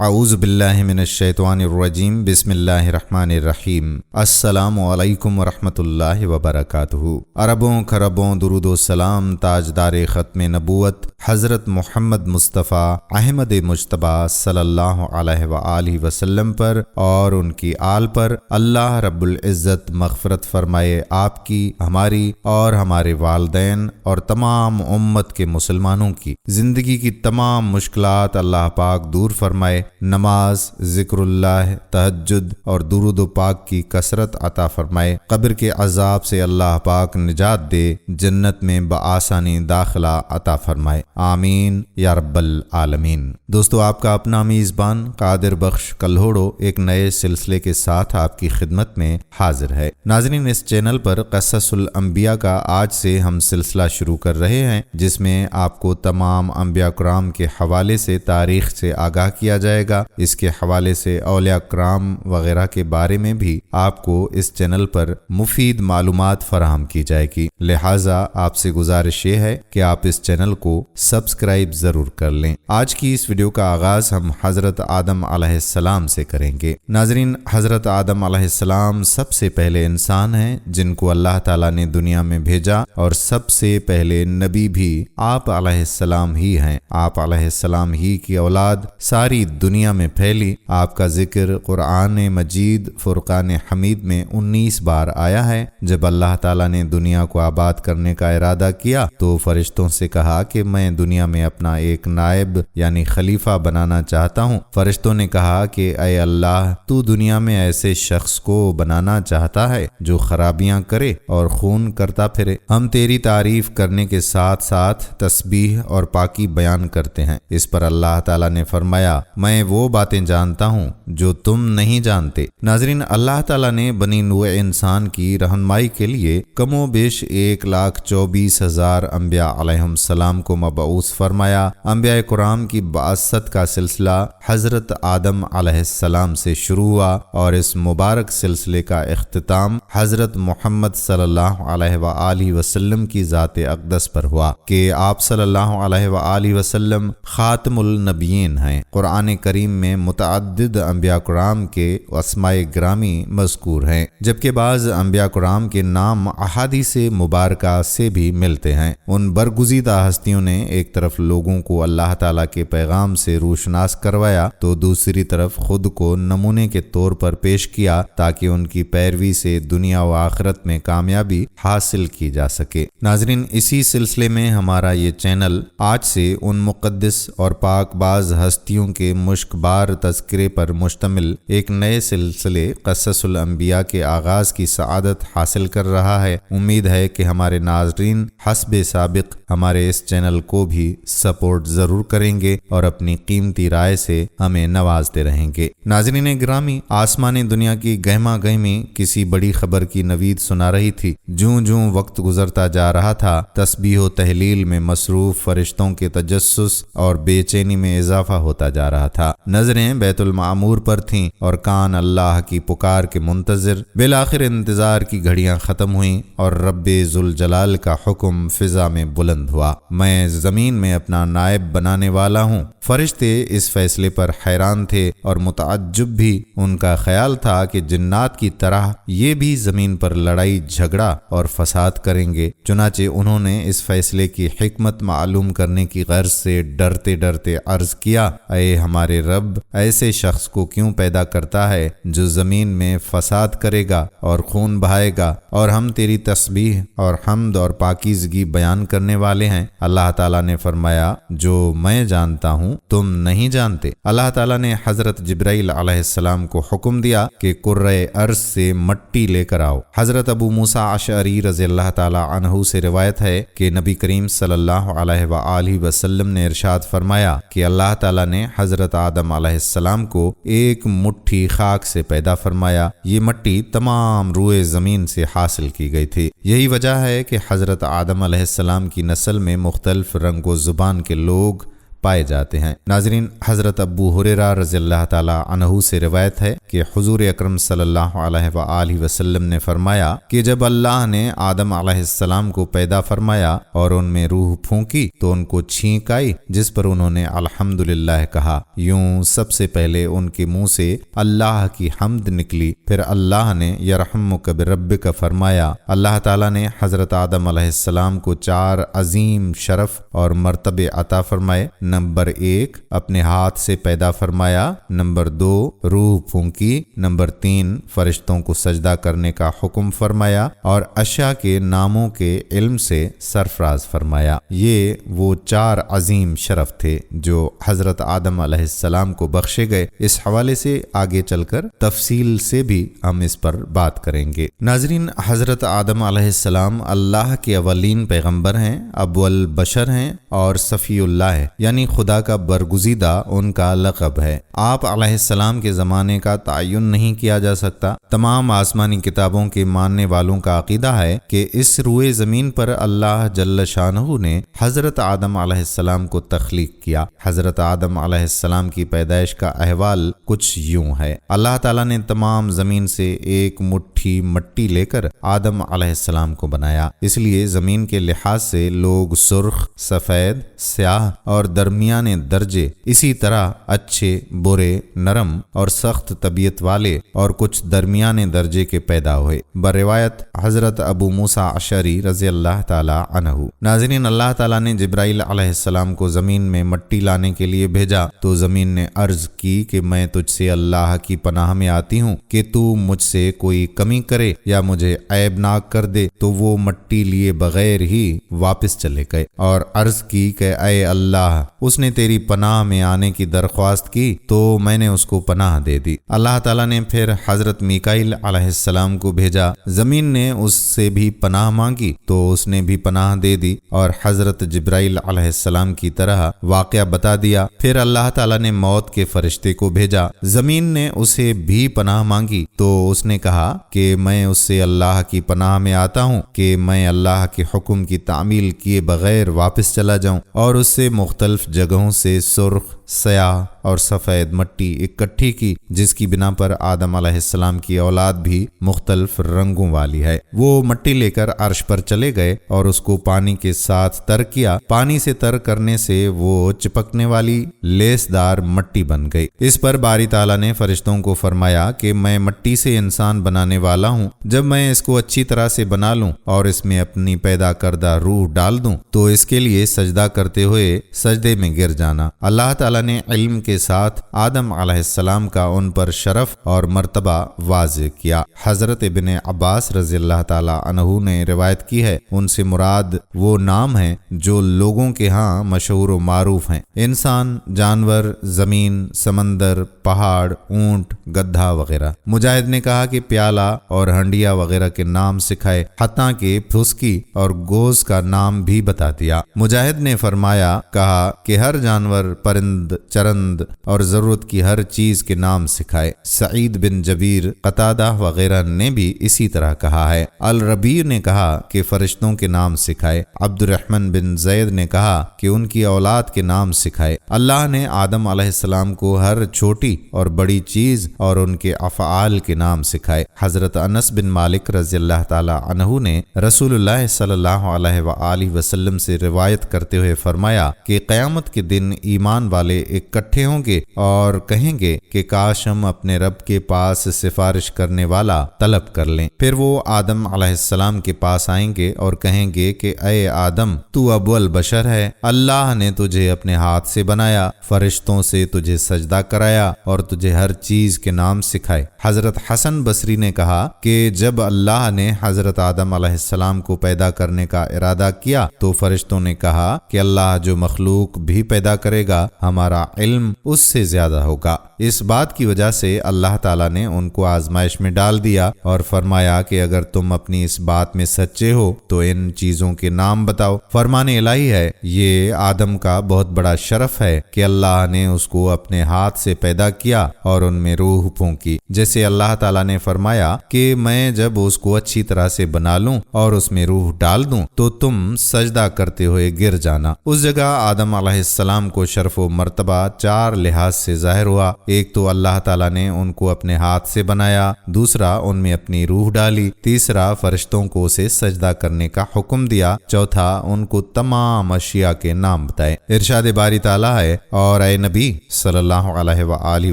اعوذ باللہ من الشیطان الرجیم بسم اللہ الرحمن الرحیم السلام علیکم ورحمۃ اللہ وبرکاتہ۔ عربوں خربوں درود و سلام تاجدار ختم نبوت حضرت محمد مصطفیٰ احمد مجتبیٰ صلی اللہ علیہ وآلہ وسلم پر اور ان کی آل پر اللہ رب العزت مغفرت فرمائے، آپ کی، ہماری اور ہمارے والدین اور تمام امت کے مسلمانوں کی زندگی کی تمام مشکلات اللہ پاک دور فرمائے، نماز، ذکر اللہ، تہجد اور درود و پاک کی کثرت عطا فرمائے، قبر کے عذاب سے اللہ پاک نجات دے، جنت میں بآسانی داخلہ عطا فرمائے، آمین یا رب العالمین۔ دوستو، آپ کا اپنا میزبان قادر بخش کلہوڑو ایک نئے سلسلے کے ساتھ آپ کی خدمت میں حاضر ہے۔ ناظرین، اس چینل پر قصص الانبیاء کا آج سے ہم سلسلہ شروع کر رہے ہیں، جس میں آپ کو تمام انبیاء کرام کے حوالے سے تاریخ سے آگاہ کیا جائے گا۔ اس کے حوالے سے اولیاء کرام وغیرہ کے بارے میں بھی آپ کو اس چینل پر مفید معلومات فراہم کی جائے گی، لہٰذا آپ سے گزارش یہ ہے کہ آپ اس چینل کو سبسکرائب ضرور کر لیں۔ آج کی اس ویڈیو کا آغاز ہم حضرت آدم علیہ السلام سے کریں گے۔ ناظرین، حضرت آدم علیہ السلام سب سے پہلے انسان ہیں جن کو اللہ تعالیٰ نے دنیا میں بھیجا، اور سب سے پہلے نبی بھی آپ علیہ السلام ہی ہیں۔ آپ علیہ السلام ہی کی اولاد ساری دنیا میں پھیلی۔ آپ کا ذکر قرآن مجید فرقان حمید میں 19 بار آیا ہے۔ جب اللہ تعالیٰ نے دنیا کو آباد کرنے کا ارادہ کیا تو فرشتوں سے کہا کہ میں دنیا میں اپنا ایک نائب یعنی خلیفہ بنانا چاہتا ہوں۔ فرشتوں نے کہا کہ اے اللہ، تو دنیا میں ایسے شخص کو بنانا چاہتا ہے جو خرابیاں کرے اور خون کرتا پھرے؟ ہم تیری تعریف کرنے کے ساتھ ساتھ تسبیح اور پاکی بیان کرتے ہیں۔ اس پر اللہ تعالیٰ نے فرمایا، میں وہ باتیں جانتا ہوں جو تم نہیں جانتے۔ ناظرین، اللہ تعالیٰ نے بنی نوع انسان کی رہنمائی کے لیے کم و بیش 1,24,000 انبیاء علیہم السلام کو مبعوث فرمایا۔ انبیاء کرام کی بعثت کا سلسلہ حضرت آدم علیہ السلام سے شروع ہوا، اور اس مبارک سلسلے کا اختتام حضرت محمد صلی اللہ علیہ وآلہ وسلم کی ذات اقدس پر ہوا کہ آپ صلی اللہ علیہ وآلہ وسلم خاتم النبیین ہیں۔ قرآن کریم میں متعدد انبیاء کرام کے اسماء گرامی مذکور ہیں، جبکہ بعض انبیاء کرام کے نام احادیث مبارکہ سے بھی ملتے ہیں۔ ان برگزیدہ ہستیوں نے ایک طرف لوگوں کو اللہ تعالیٰ کے پیغام سے روشناس کروایا تو دوسری طرف خود کو نمونے کے طور پر پیش کیا تاکہ ان کی پیروی سے دنیا و آخرت میں کامیابی حاصل کی جا سکے۔ ناظرین، اسی سلسلے میں ہمارا یہ چینل آج سے ان مقدس اور پاک باز ہستیوں کے مشک بار تذکرے پر مشتمل ایک نئے سلسلے قصص الانبیاء کے آغاز کی سعادت حاصل کر رہا ہے۔ امید ہے کہ ہمارے ناظرین حسب سابق ہمارے اس چینل کو بھی سپورٹ ضرور کریں گے اور اپنی قیمتی رائے سے ہمیں نوازتے رہیں گے۔ ناظرین گرامی، آسمان دنیا کی گہما گہمی کسی بڑی خبر کی نوید سنا رہی تھی۔ جوں جوں وقت گزرتا جا رہا تھا، تسبیح و تہلیل میں مصروف فرشتوں کے تجسس اور بے چینی میں اضافہ ہوتا جا رہا تھا۔ نظریں بیت المعمور پر تھیں اور کان اللہ کی پکار کے منتظر۔ بالآخر انتظار کی گھڑیاں ختم ہوئیں اور رب ذوالجلال کا حکم فضا میں بلند ہوا، میں زمین میں اپنا نائب بنانے والا ہوں۔ فرشتے اس فیصلے پر حیران تھے اور متعجب بھی۔ ان کا خیال تھا کہ جنات کی طرح یہ بھی زمین پر لڑائی جھگڑا اور فساد کریں گے، چنانچہ انہوں نے اس فیصلے کی حکمت معلوم کرنے کی غرض سے ڈرتے ڈرتے عرض کیا، اے ہمارے رب، ایسے شخص کو کیوں پیدا کرتا ہے جو زمین میں فساد کرے گا اور خون بہائے گا، اور ہم تیری تسبیح اور حمد اور پاکیزگی بیان کرنے والے ہیں۔ اللہ تعالیٰ نے فرمایا، جو میں جانتا ہوں تم نہیں جانتے۔ اللہ تعالیٰ نے حضرت جبرائیل علیہ السلام کو حکم دیا کہ کرۂ ارض سے مٹی لے کر آؤ۔ حضرت ابو موسیٰ اشعری رضی اللہ تعالیٰ عنہ سے روایت ہے کہ نبی کریم صلی اللہ علیہ وآلہ وسلم نے ارشاد فرمایا کہ اللہ تعالیٰ نے حضرت آدم علیہ السلام کو ایک مٹھی خاک سے پیدا فرمایا۔ یہ مٹی تمام روئے زمین سے حاصل کی گئی تھی۔ یہی وجہ ہے کہ حضرت آدم علیہ السلام کی نسل میں مختلف رنگ و زبان کے لوگ پائے جاتے ہیں۔ ناظرین، حضرت ابو ہریرہ رضی اللہ تعالی عنہ سے روایت ہے کہ حضور اکرم صلی اللہ علیہ وآلہ وسلم نے فرمایا کہ جب اللہ نے آدم علیہ السلام کو پیدا فرمایا اور ان میں روح پھونکی تو ان کو چھینک آئی، جس پر انہوں نے الحمدللہ کہا۔ یوں سب سے پہلے ان کے منہ سے اللہ کی حمد نکلی، پھر اللہ نے یرحمک بربک فرمایا۔ اللہ تعالیٰ نے حضرت آدم علیہ السلام کو 4 عظیم شرف اور مرتبے عطا فرمائے۔ نمبر 1، اپنے ہاتھ سے پیدا فرمایا۔ نمبر 2، روح پھونکی۔ نمبر 3، فرشتوں کو سجدہ کرنے کا حکم فرمایا اور اشیاء کے ناموں کے علم سے سرفراز فرمایا۔ یہ وہ 4 عظیم شرف تھے جو حضرت آدم علیہ السلام کو بخشے گئے۔ اس حوالے سے آگے چل کر تفصیل سے بھی ہم اس پر بات کریں گے۔ ناظرین، حضرت آدم علیہ السلام اللہ کے اولین پیغمبر ہیں، اول بشر ہیں اور صفی اللہ ہے، یعنی خدا کا برگزیدہ ان کا لقب ہے۔ آپ علیہ السلام کے زمانے کا تعین نہیں کیا جا سکتا۔ تمام آسمانی کتابوں کے ماننے والوں کا عقیدہ ہے کہ اس روئے زمین پر اللہ جل شانہ نے حضرت آدم علیہ السلام کو تخلیق کیا۔ حضرت آدم علیہ السلام کی پیدائش کا احوال کچھ یوں ہے۔ اللہ تعالیٰ نے تمام زمین سے ایک مٹھی مٹی لے کر آدم علیہ السلام کو بنایا۔ اس لیے زمین کے لحاظ سے لوگ سرخ، سفید، سیاہ اور درمیانے درجے، اسی طرح اچھے، برے، نرم اور سخت طبیعت والے اور کچھ درمیانے درجے کے پیدا ہوئے، بروایت حضرت ابو موسیٰ اشعری رضی اللہ تعالی عنہ۔ ناظرین، اللہ تعالیٰ نے جبرائیل علیہ السلام کو زمین میں مٹی لانے کے لیے بھیجا تو زمین نے عرض کی کہ میں تجھ سے اللہ کی پناہ میں آتی ہوں کہ تو مجھ سے کوئی کمی کرے یا مجھے عیب ناک کر دے، تو وہ مٹی لیے بغیر ہی واپس چلے گئے اور عرض کی کہ اے اللہ، اس نے تیری پناہ میں آنے کی درخواست کی تو میں نے اس کو پناہ دے دی۔ اللہ تعالیٰ نے پھر حضرت میکائیل علیہ السلام کو بھیجا، زمین نے اس سے بھی پناہ مانگی تو اس نے بھی پناہ دے دی اور حضرت جبرائیل علیہ السلام کی طرح واقعہ بتا دیا۔ پھر اللہ تعالیٰ نے موت کے فرشتے کو بھیجا، زمین نے اسے بھی پناہ مانگی تو اس نے کہا کہ میں اس سے اللہ کی پناہ میں آتا ہوں کہ میں اللہ کے حکم کی تعمیل کیے بغیر واپس چلا جاؤں، اور اس سے مختلف جگہوں سے سرخ، سیاہ اور سفید مٹی اکٹھی کی، جس کی بنا پر آدم علیہ السلام کی اولاد بھی مختلف رنگوں والی ہے۔ وہ مٹی لے کر عرش پر چلے گئے اور اس کو پانی کے ساتھ تر کیا۔ پانی سے تر کرنے سے وہ چپکنے والی لیس دار مٹی بن گئی۔ اس پر باری تعالیٰ نے فرشتوں کو فرمایا کہ میں مٹی سے انسان بنانے والا ہوں، جب میں اس کو اچھی طرح سے بنا لوں اور اس میں اپنی پیدا کردہ روح ڈال دوں تو اس کے لیے سجدہ کرتے ہوئے سجدے میں گر جانا۔ اللہ تعالیٰ نے علم کے ساتھ آدم علیہ السلام کا ان پر شرف اور مرتبہ واضح کیا۔ حضرت ابن عباس رضی اللہ تعالی عنہ نے روایت کی ہے، ان سے مراد وہ نام ہیں جو لوگوں کے ہاں مشہور و معروف ہیں، انسان، جانور، زمین، سمندر، پہاڑ، اونٹ، گدھا وغیرہ۔ مجاہد نے کہا کہ پیالہ اور ہنڈیا وغیرہ کے نام سکھائے، حتیٰ کہ پھسکی اور گوز کا نام بھی بتا دیا۔ مجاہد نے فرمایا، کہا کہ ہر جانور، پرند، چرند اور ضرورت کی ہر چیز کے نام سکھائے۔ سعید بن جبیر، قتادہ وغیرہ نے بھی اسی طرح کہا ہے۔ الربیع نے کہا کہ فرشتوں کے نام سکھائے۔ عبد الرحمن بن زید نے کہا کہ ان کی اولاد کے نام سکھائے۔ اللہ نے آدم علیہ السلام کو ہر چھوٹی اور بڑی چیز اور ان کے افعال کے نام سکھائے۔ حضرت انس بن مالک رضی اللہ تعالی عنہ نے رسول اللہ صلی اللہ علیہ وآلہ وسلم سے روایت کرتے ہوئے فرمایا کہ قیامت کے دن ایمان والے اکٹھے ہوں گے اور کہیں گے کہ کاش ہم اپنے رب کے پاس سفارش کرنے والا طلب کر لیں۔ پھر وہ آدم علیہ السلام کے پاس آئیں گے اور کہیں گے کہ اے آدم، تو اول بشر ہے، اللہ نے تجھے اپنے ہاتھ سے بنایا، فرشتوں سے تجھے سجدہ کرایا اور تجھے ہر چیز کے نام سکھائے۔ حضرت حسن بصری نے کہا کہ جب اللہ نے حضرت آدم علیہ السلام کو پیدا کرنے کا ارادہ کیا تو فرشتوں نے کہا کہ اللہ جو مخلوق بھی پیدا کرے گا ہمارا علم اس سے زیادہ ہوگا۔ اس بات کی وجہ سے اللہ تعالیٰ نے ان کو آزمائش میں ڈال دیا اور فرمایا کہ اگر تم اپنی اس بات میں سچے ہو تو ان چیزوں کے نام بتاؤ۔ فرمان الہی ہے، یہ آدم کا بہت بڑا شرف ہے کہ اللہ نے اس کو اپنے ہاتھ سے پیدا کیا اور ان میں روح پھونکی، جیسے اللہ تعالیٰ نے فرمایا کہ میں جب اس کو اچھی طرح سے بنا لوں اور اس میں روح ڈال دوں تو تم سجدہ کرتے ہوئے گر جانا۔ اس جگہ آدم علیہ السلام کو شرف و مرتبہ 4 لحاظ سے ظاہر ہوا۔ ایک تو اللہ تعالیٰ نے ان کو اپنے ہاتھ سے بنایا، دوسرا ان میں اپنی روح ڈالی، تیسرا فرشتوں کو اسے سجدہ کرنے کا حکم دیا، چوتھا ان کو تمام اشیاء کے نام بتائے۔ ارشاد باری تعالیٰ ہے، اور اے نبی صلی اللہ علیہ وآلہ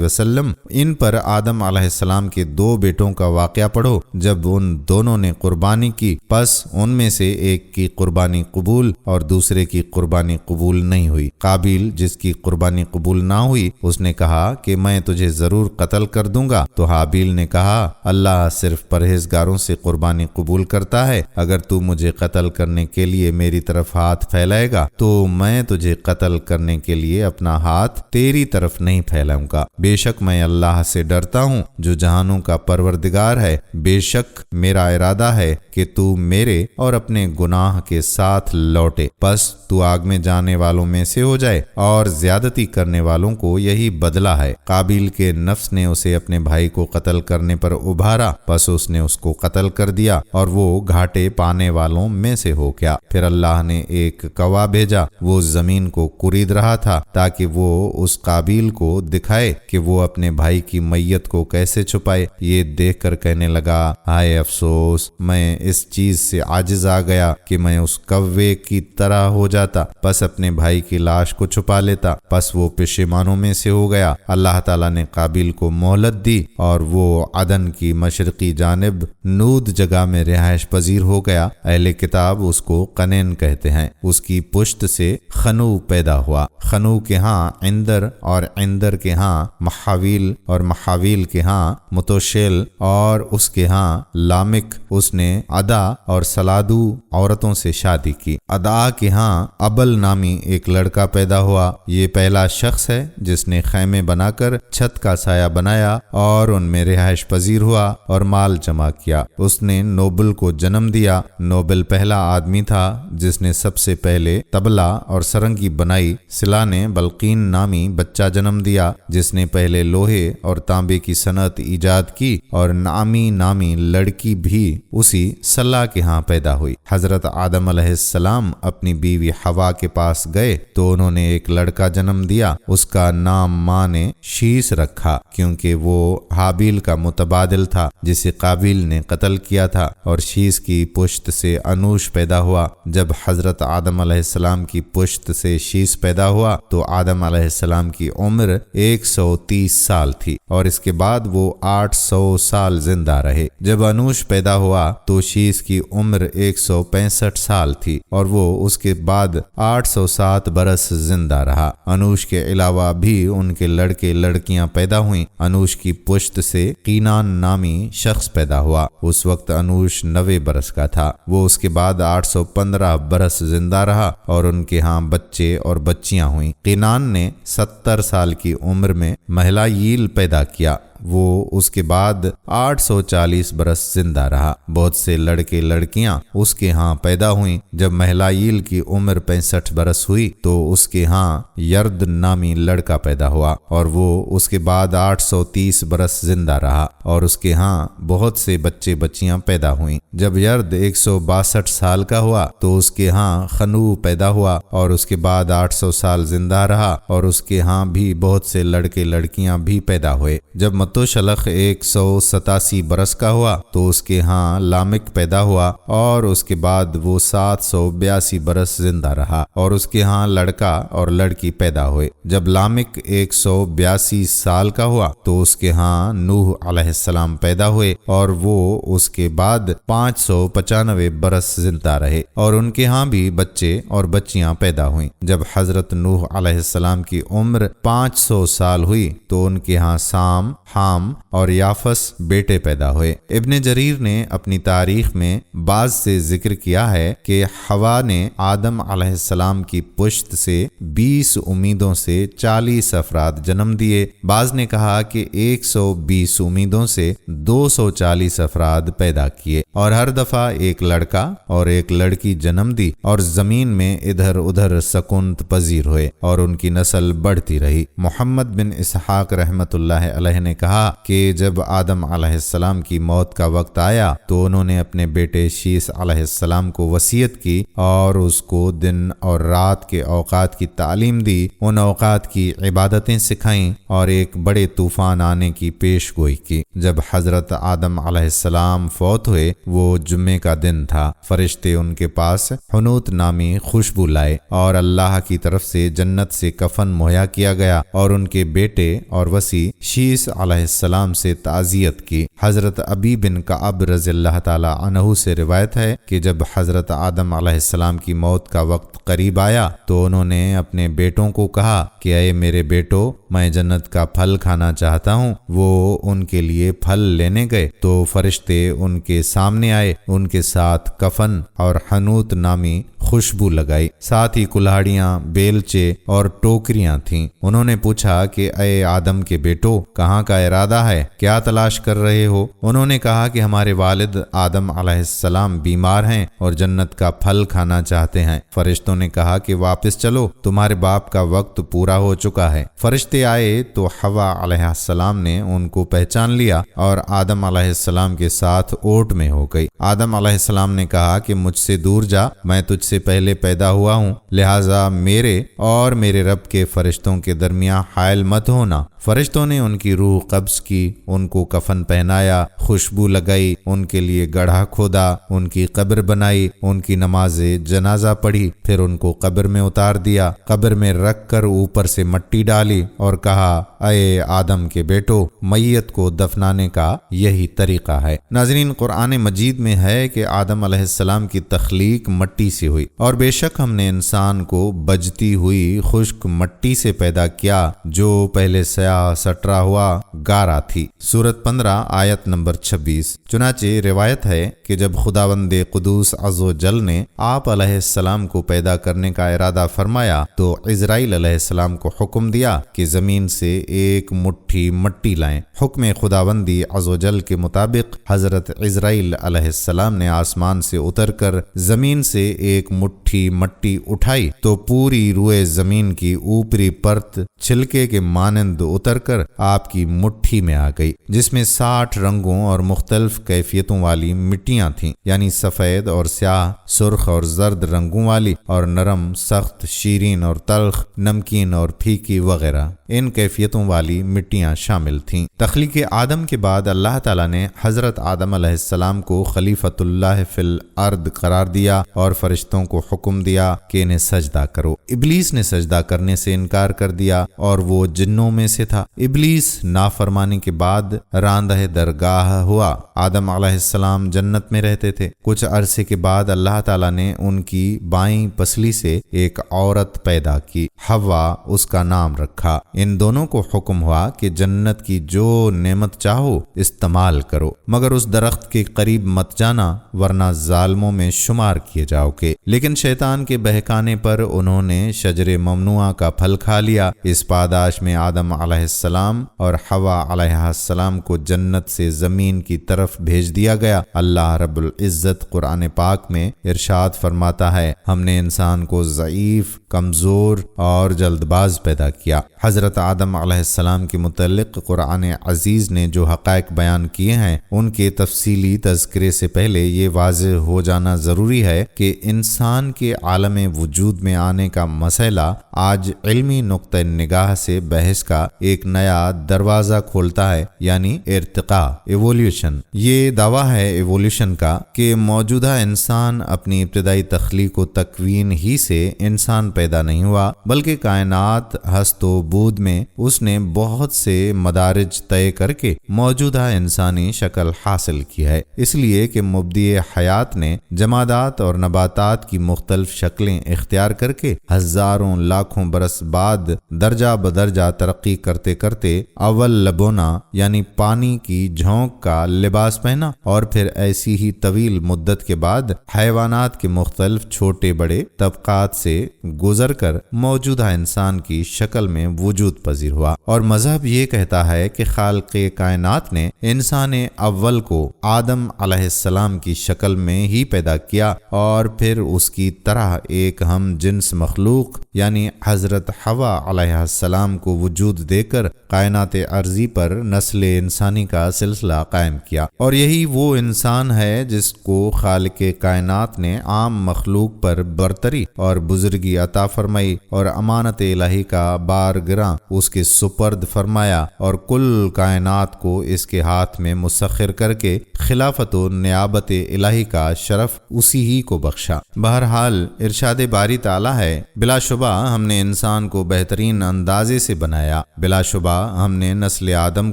وسلم، ان پر آدم علیہ السلام کے 2 بیٹوں کا واقعہ پڑھو۔ جب ان دونوں نے قربانی کی، پس ان میں سے ایک کی قربانی قبول اور دوسرے کی قربانی قبول نہیں ہوئی۔ قابیل، جس کی قربانی قبول نہ ہوئی، اس نے کہا کہ میں تجھے ضرور قتل کر دوں گا، تو حابیل نے کہا اللہ صرف پرہیزگاروں سے قربانی قبول کرتا ہے، اگر تو مجھے قتل کرنے کے لیے میری طرف ہاتھ پھیلائے گا تو میں تجھے قتل کرنے کے لیے اپنا ہاتھ تیری طرف نہیں پھیلاؤں گا۔ بے شک میں اللہ سے ڈرتا ہوں جو جہانوں کا پروردگار ہے، بے شک میرا ارادہ ہے کہ تو میرے اور اپنے گناہ کے ساتھ لوٹے، پس تو آگ میں جانے والوں میں سے ہو جائے، اور زیادتی کرنے والوں کو یہی بدلہ ہے۔ قابیل کے نفس نے اسے اپنے بھائی کو قتل کرنے پر ابھارا، پس اس نے اس کو قتل کر دیا اور وہ گھاٹے پانے والوں میں سے ہو گیا۔ پھر اللہ نے ایک کوا بھیجا، وہ زمین کو کرید رہا تھا تاکہ وہ اس قابیل کو دکھائے کہ وہ اپنے بھائی کی میت کو کیسے چھپائے۔ یہ دیکھ کر کہنے لگا، ہائے افسوس، میں اس چیز سے عاجز آ گیا کہ میں اس کوے کی طرح ہو جاتا، پس اپنے بھائی کی لاش کو چھپا لیتا۔ پس وہ پشیمانوں میں سے ہو گیا۔ اللہ تعالیٰ نے قابیل کو مہلت دی اور وہ عدن کی مشرقی جانب نود جگہ میں رہائش پذیر ہو گیا۔ اہل کتاب اس کو قنین کہتے ہیں۔ اس کی پشت سے خنو پیدا ہوا، خنو کے ہاں عندر، اور عندر کے ہاں محاویل، اور محاویل کے ہاں متوشیل، اور اس کے ہاں لامک۔ اس نے ادا اور سلادو عورتوں سے شادی کی۔ ادا کے ہاں ابل نامی ایک لڑکا پیدا ہوا۔ یہ پہلا شخص ہے جس نے خیمے بنا کر چھت کا سایہ بنایا اور ان میں رہائش پذیر ہوا اور مال جمع کیا۔ اس نے نوبل کو جنم دیا۔ نوبل پہلا آدمی تھا جس نے سب سے پہلے طبلہ اور سرنگی بنائی۔ سلا نے بلقین نامی بچہ جنم دیا جس نے پہلے لوہے اور تانبے کی صنعت ایجاد کی، اور نامی نامی لڑکی بھی اسی سلا کے ہاں پیدا ہوئی۔ حضرت آدم علیہ السلام اپنی بیوی حوا کے پاس گئے تو انہوں نے ایک لڑکا جنم دیا۔ اس کا نام ماں نے شیس رکھا کیونکہ وہ حابیل کا متبادل تھا جسے قابیل نے قتل کیا تھا، اور شیس کی پشت سے انوش پیدا ہوا۔ جب حضرت آدم علیہ السلام کی پشت سے شیس پیدا ہوا تو آدم علیہ السلام کی عمر 130 سال تھی، اور اس کے بعد وہ 800 سال زندہ رہے۔ جب انوش پیدا ہوا تو شیس کی عمر 165 سال تھی، اور وہ اس کے بعد 807 برس زندہ رہا۔ انوش کے علاوہ بھی ان کے لڑکے لڑکیاں پیدا ہوئیں۔ انوش کی پشت سے قینان نامی شخص پیدا ہوا۔ اس وقت انوش 90 برس کا تھا۔ وہ اس کے بعد 815 برس زندہ رہا، اور ان کے ہاں بچے اور بچیاں ہوئیں۔ قینان نے 70 سال کی عمر میں مہلائیل پیدا کیا۔ وہ اس کے بعد 840 برس زندہ رہا۔ بہت سے لڑکے لڑکیاں اس کے ہاں پیدا ہوئیں۔ جب مہلائیل کی عمر 65 برس ہوئی تو اس کے ہاں یرد نامی لڑکا پیدا ہوا، اور وہ اس کے بعد 830 برس زندہ رہا، اور اس کے ہاں بہت سے بچے بچیاں پیدا ہوئیں۔ جب یرد 162 سال کا ہوا تو اس کے ہاں خنو پیدا ہوا، اور اس کے بعد 800 سال زندہ رہا، اور اس کے ہاں بھی بہت سے لڑکے لڑکیاں بھی پیدا ہوئے۔ جب متوشلخ 187 برس کا ہوا تو اس کے ہاں لامک پیدا ہوا، اور اس کے بعد وہ 782 برس زندہ رہا، اور اس کے ہاں لڑکا اور لڑکی پیدا ہوئے۔ جب لامک 182 سال کا ہوا تو اس کے ہاں نوح علیہ السلام پیدا ہوئے، اور وہ اس کے بعد 595 برس زندہ رہے، اور ان کے ہاں بھی بچے اور بچیاں پیدا ہوئیں۔ جب حضرت نوح علیہ السلام کی عمر 500 سال ہوئی تو ان کے ہاں سام، حام اور یافس بیٹے پیدا ہوئے۔ ابن جریر نے اپنی تاریخ میں بعض سے ذکر کیا ہے کہ حوا نے آدم علیہ السلام کی پشت سے 20 امیدوں سے 40 افراد جنم دیے۔ بعض نے کہا کہ 120 امیدوں سے 240 افراد پیدا کیے، اور ہر دفعہ ایک لڑکا اور ایک لڑکی جنم دی، اور زمین میں ادھر ادھر سکونت پذیر ہوئے، اور ان کی نسل بڑھتی رہی۔ محمد بن اسحاق رحمۃ اللہ علیہ نے کہا کہ جب آدم علیہ السلام کی موت کا وقت آیا تو انہوں نے اپنے بیٹے شیس علیہ السلام کو وصیت کی اور اس کو دن اور رات کے اوقات کی تعلیم دی، ان اوقات کی عبادتیں سکھائیں اور ایک بڑے طوفان آنے کی پیش گوئی کی۔ جب حضرت آدم علیہ السلام فوت ہوئے، وہ جمعے کا دن تھا، فرشتے ان کے پاس حنوت نامی خوشبو لائے، اور اللہ کی طرف سے جنت سے کفن مہیا کیا گیا، اور ان کے بیٹے اور وصی شیس علیہ السلام سے تعزیت کی۔ حضرت ابی بن کعب رضی اللہ تعالی عنہ سے روایت ہے کہ جب حضرت آدم علیہ السلام کی موت کا وقت قریب آیا تو انہوں نے اپنے بیٹوں کو کہا کہ اے میرے بیٹو، میں جنت کا پھل کھانا چاہتا ہوں۔ وہ ان کے لیے پھل لینے گئے تو فرشتے ان کے سامنے آئے، ان کے ساتھ کفن اور حنوت نامی خوشبو لگائی، ساتھ ہی کلہاڑیاں، بیلچے اور ٹوکریاں تھیں۔ انہوں نے پوچھا کہ اے آدم کے بیٹو، کہاں کا ارادہ ہے؟ کیا تلاش کر رہے ہو؟ انہوں نے کہا کہ ہمارے والد آدم علیہ السلام بیمار ہیں اور جنت کا پھل کھانا چاہتے ہیں۔ فرشتوں نے کہا کہ واپس چلو، تمہارے باپ کا وقت پورا ہو چکا ہے۔ فرشتے آئے تو حوا علیہ السلام نے ان کو پہچان لیا اور آدم علیہ السلام کے ساتھ اوٹ میں ہو گئی۔ آدم علیہ السلام نے کہا کہ مجھ سے دور جا، میں تجھ سے پہلے پیدا ہوا ہوں، لہٰذا میرے اور میرے رب کے فرشتوں کے درمیان حائل مت ہونا۔ فرشتوں نے ان کی روح قبض کی، ان کو کفن پہنایا، خوشبو لگائی، ان کے لیے گڑھا کھودا، ان کی قبر بنائی، ان کی نماز جنازہ پڑھی، پھر ان کو قبر میں اتار دیا، قبر میں رکھ کر اوپر سے مٹی ڈالی اور کہا اے آدم کے بیٹو، میت کو دفنانے کا یہی طریقہ ہے۔ ناظرین، قرآن مجید میں ہے کہ آدم علیہ السلام کی تخلیق مٹی سے ہوئی، اور بے شک ہم نے انسان کو بجتی ہوئی خشک مٹی سے پیدا کیا جو پہلے سیاہ سٹرا ہوا گارا تھی۔ سورۃ 15 آیت نمبر 26۔ چنانچہ روایت ہے کہ جب خداوند قدوس عز و جل نے آپ علیہ السلام کو پیدا کرنے کا ارادہ فرمایا تو عزرائیل علیہ السلام کو حکم دیا کہ زمین سے ایک مٹھی مٹی لائیں۔ حکم خداوندی عز و جل کے مطابق حضرت عزرائیل علیہ السلام نے آسمان سے اتر کر زمین سے ایک مٹھی مٹی اٹھائی تو پوری روئے زمین کی اوپری پرت چھلکے کے مانند اتر کر آپ کی مٹھی میں آ گئی، جس میں 60 رنگوں اور مختلف کیفیتوں والی مٹیاں تھیں، یعنی سفید اور سیاہ، سرخ اور زرد رنگوں والی، اور نرم، سخت، شیرین اور تلخ، نمکین اور پھیکی وغیرہ۔ ان کیفیتوں والی مٹیاں شامل تھیں۔ تخلیق آدم کے بعد اللہ تعالیٰ نے حضرت آدم علیہ السلام کو خلیفۃ اللہ فی الارض قرار دیا اور فرشتوں کو حکم دیا کہ انہیں سجدہ کرو۔ ابلیس نے سجدہ کرنے سے انکار کر دیا اور وہ جنوں میں سے تھا۔ ابلیس نافرمانی کے بعد راندہ درگاہ ہوا۔ آدم علیہ السلام جنت میں رہتے تھے۔ کچھ عرصے کے بعد اللہ تعالیٰ نے ان کی بائیں پسلی سے ایک عورت پیدا کی، حوا اس کا نام رکھا۔ ان دونوں کو حکم ہوا کہ جنت کی جو نعمت چاہو استعمال کرو، مگر اس درخت کے قریب مت جانا ورنہ ظالموں میں شمار کیے جاؤ گے۔ لیکن شیطان کے بہکانے پر انہوں نے شجر ممنوعہ کا پھل کھا لیا۔ اس پاداش میں آدم علیہ السلام اور حوا علیہ السلام کو جنت سے زمین کی طرف بھیج دیا گیا۔ اللہ رب العزت قرآن پاک میں ارشاد فرماتا ہے، ہم نے انسان کو ضعیف، کمزور اور جلد باز پیدا کیا۔ حضرت آدم علیہ السلام کے متعلق قرآن عزیز نے جو حقائق بیان کیے ہیں ان کے تفصیلی تذکرے سے پہلے یہ واضح ہو جانا ضروری ہے کہ انسان کے عالم وجود میں آنے کا مسئلہ آج علمی نقطہ نگاہ سے بحث کا ایک نیا دروازہ کھولتا ہے، یعنی ارتقاء، ایوولوشن۔ یہ دعویٰ ہے ایوولوشن کا کہ موجودہ انسان اپنی ابتدائی تخلیق و تکوین ہی سے انسان پیدا نہیں ہوا، بلکہ کائنات ہست و بود میں اس نے بہت سے مدارج طے کر کے موجودہ انسانی شکل حاصل کی ہے، اس لیے کہ مبدی حیات نے جمادات اور نباتات کی مختلف شکلیں اختیار کر کے ہزاروں لاکھوں برس بعد درجہ بدرجہ ترقی کرتے کرتے کرتے اول لبونا یعنی پانی کی جھونک کا لباس پہنا، اور پھر ایسی ہی طویل مدت کے بعد حیوانات کے مختلف چھوٹے بڑے طبقات سے گزر کر موجودہ انسان کی شکل میں وجود پذیر ہوا۔ اور مذہب یہ کہتا ہے کہ خالق کائنات نے انسان اول کو آدم علیہ السلام کی شکل میں ہی پیدا کیا، اور پھر اس کی طرح ایک ہم جنس مخلوق یعنی حضرت حوا علیہ السلام کو وجود دے کر کائنات ارضی پر نسل انسانی کا سلسلہ قائم کیا۔ اور یہی وہ انسان ہے جس کو خالق کائنات نے عام مخلوق پر برتری اور بزرگی عطا فرمائی اور امانت الہی کا بار گراں اس کے سپرد فرمایا، اور کل کائنات کو اس کے ہاتھ میں مسخر کر کے خلافت و نیابت الہی کا شرف اسی ہی کو بخشا۔ بہرحال ارشاد باری تعالیٰ ہے، بلا شبہ ہم نے انسان کو بہترین اندازے سے بنایا، بلا شبہ ہم نے نسل آدم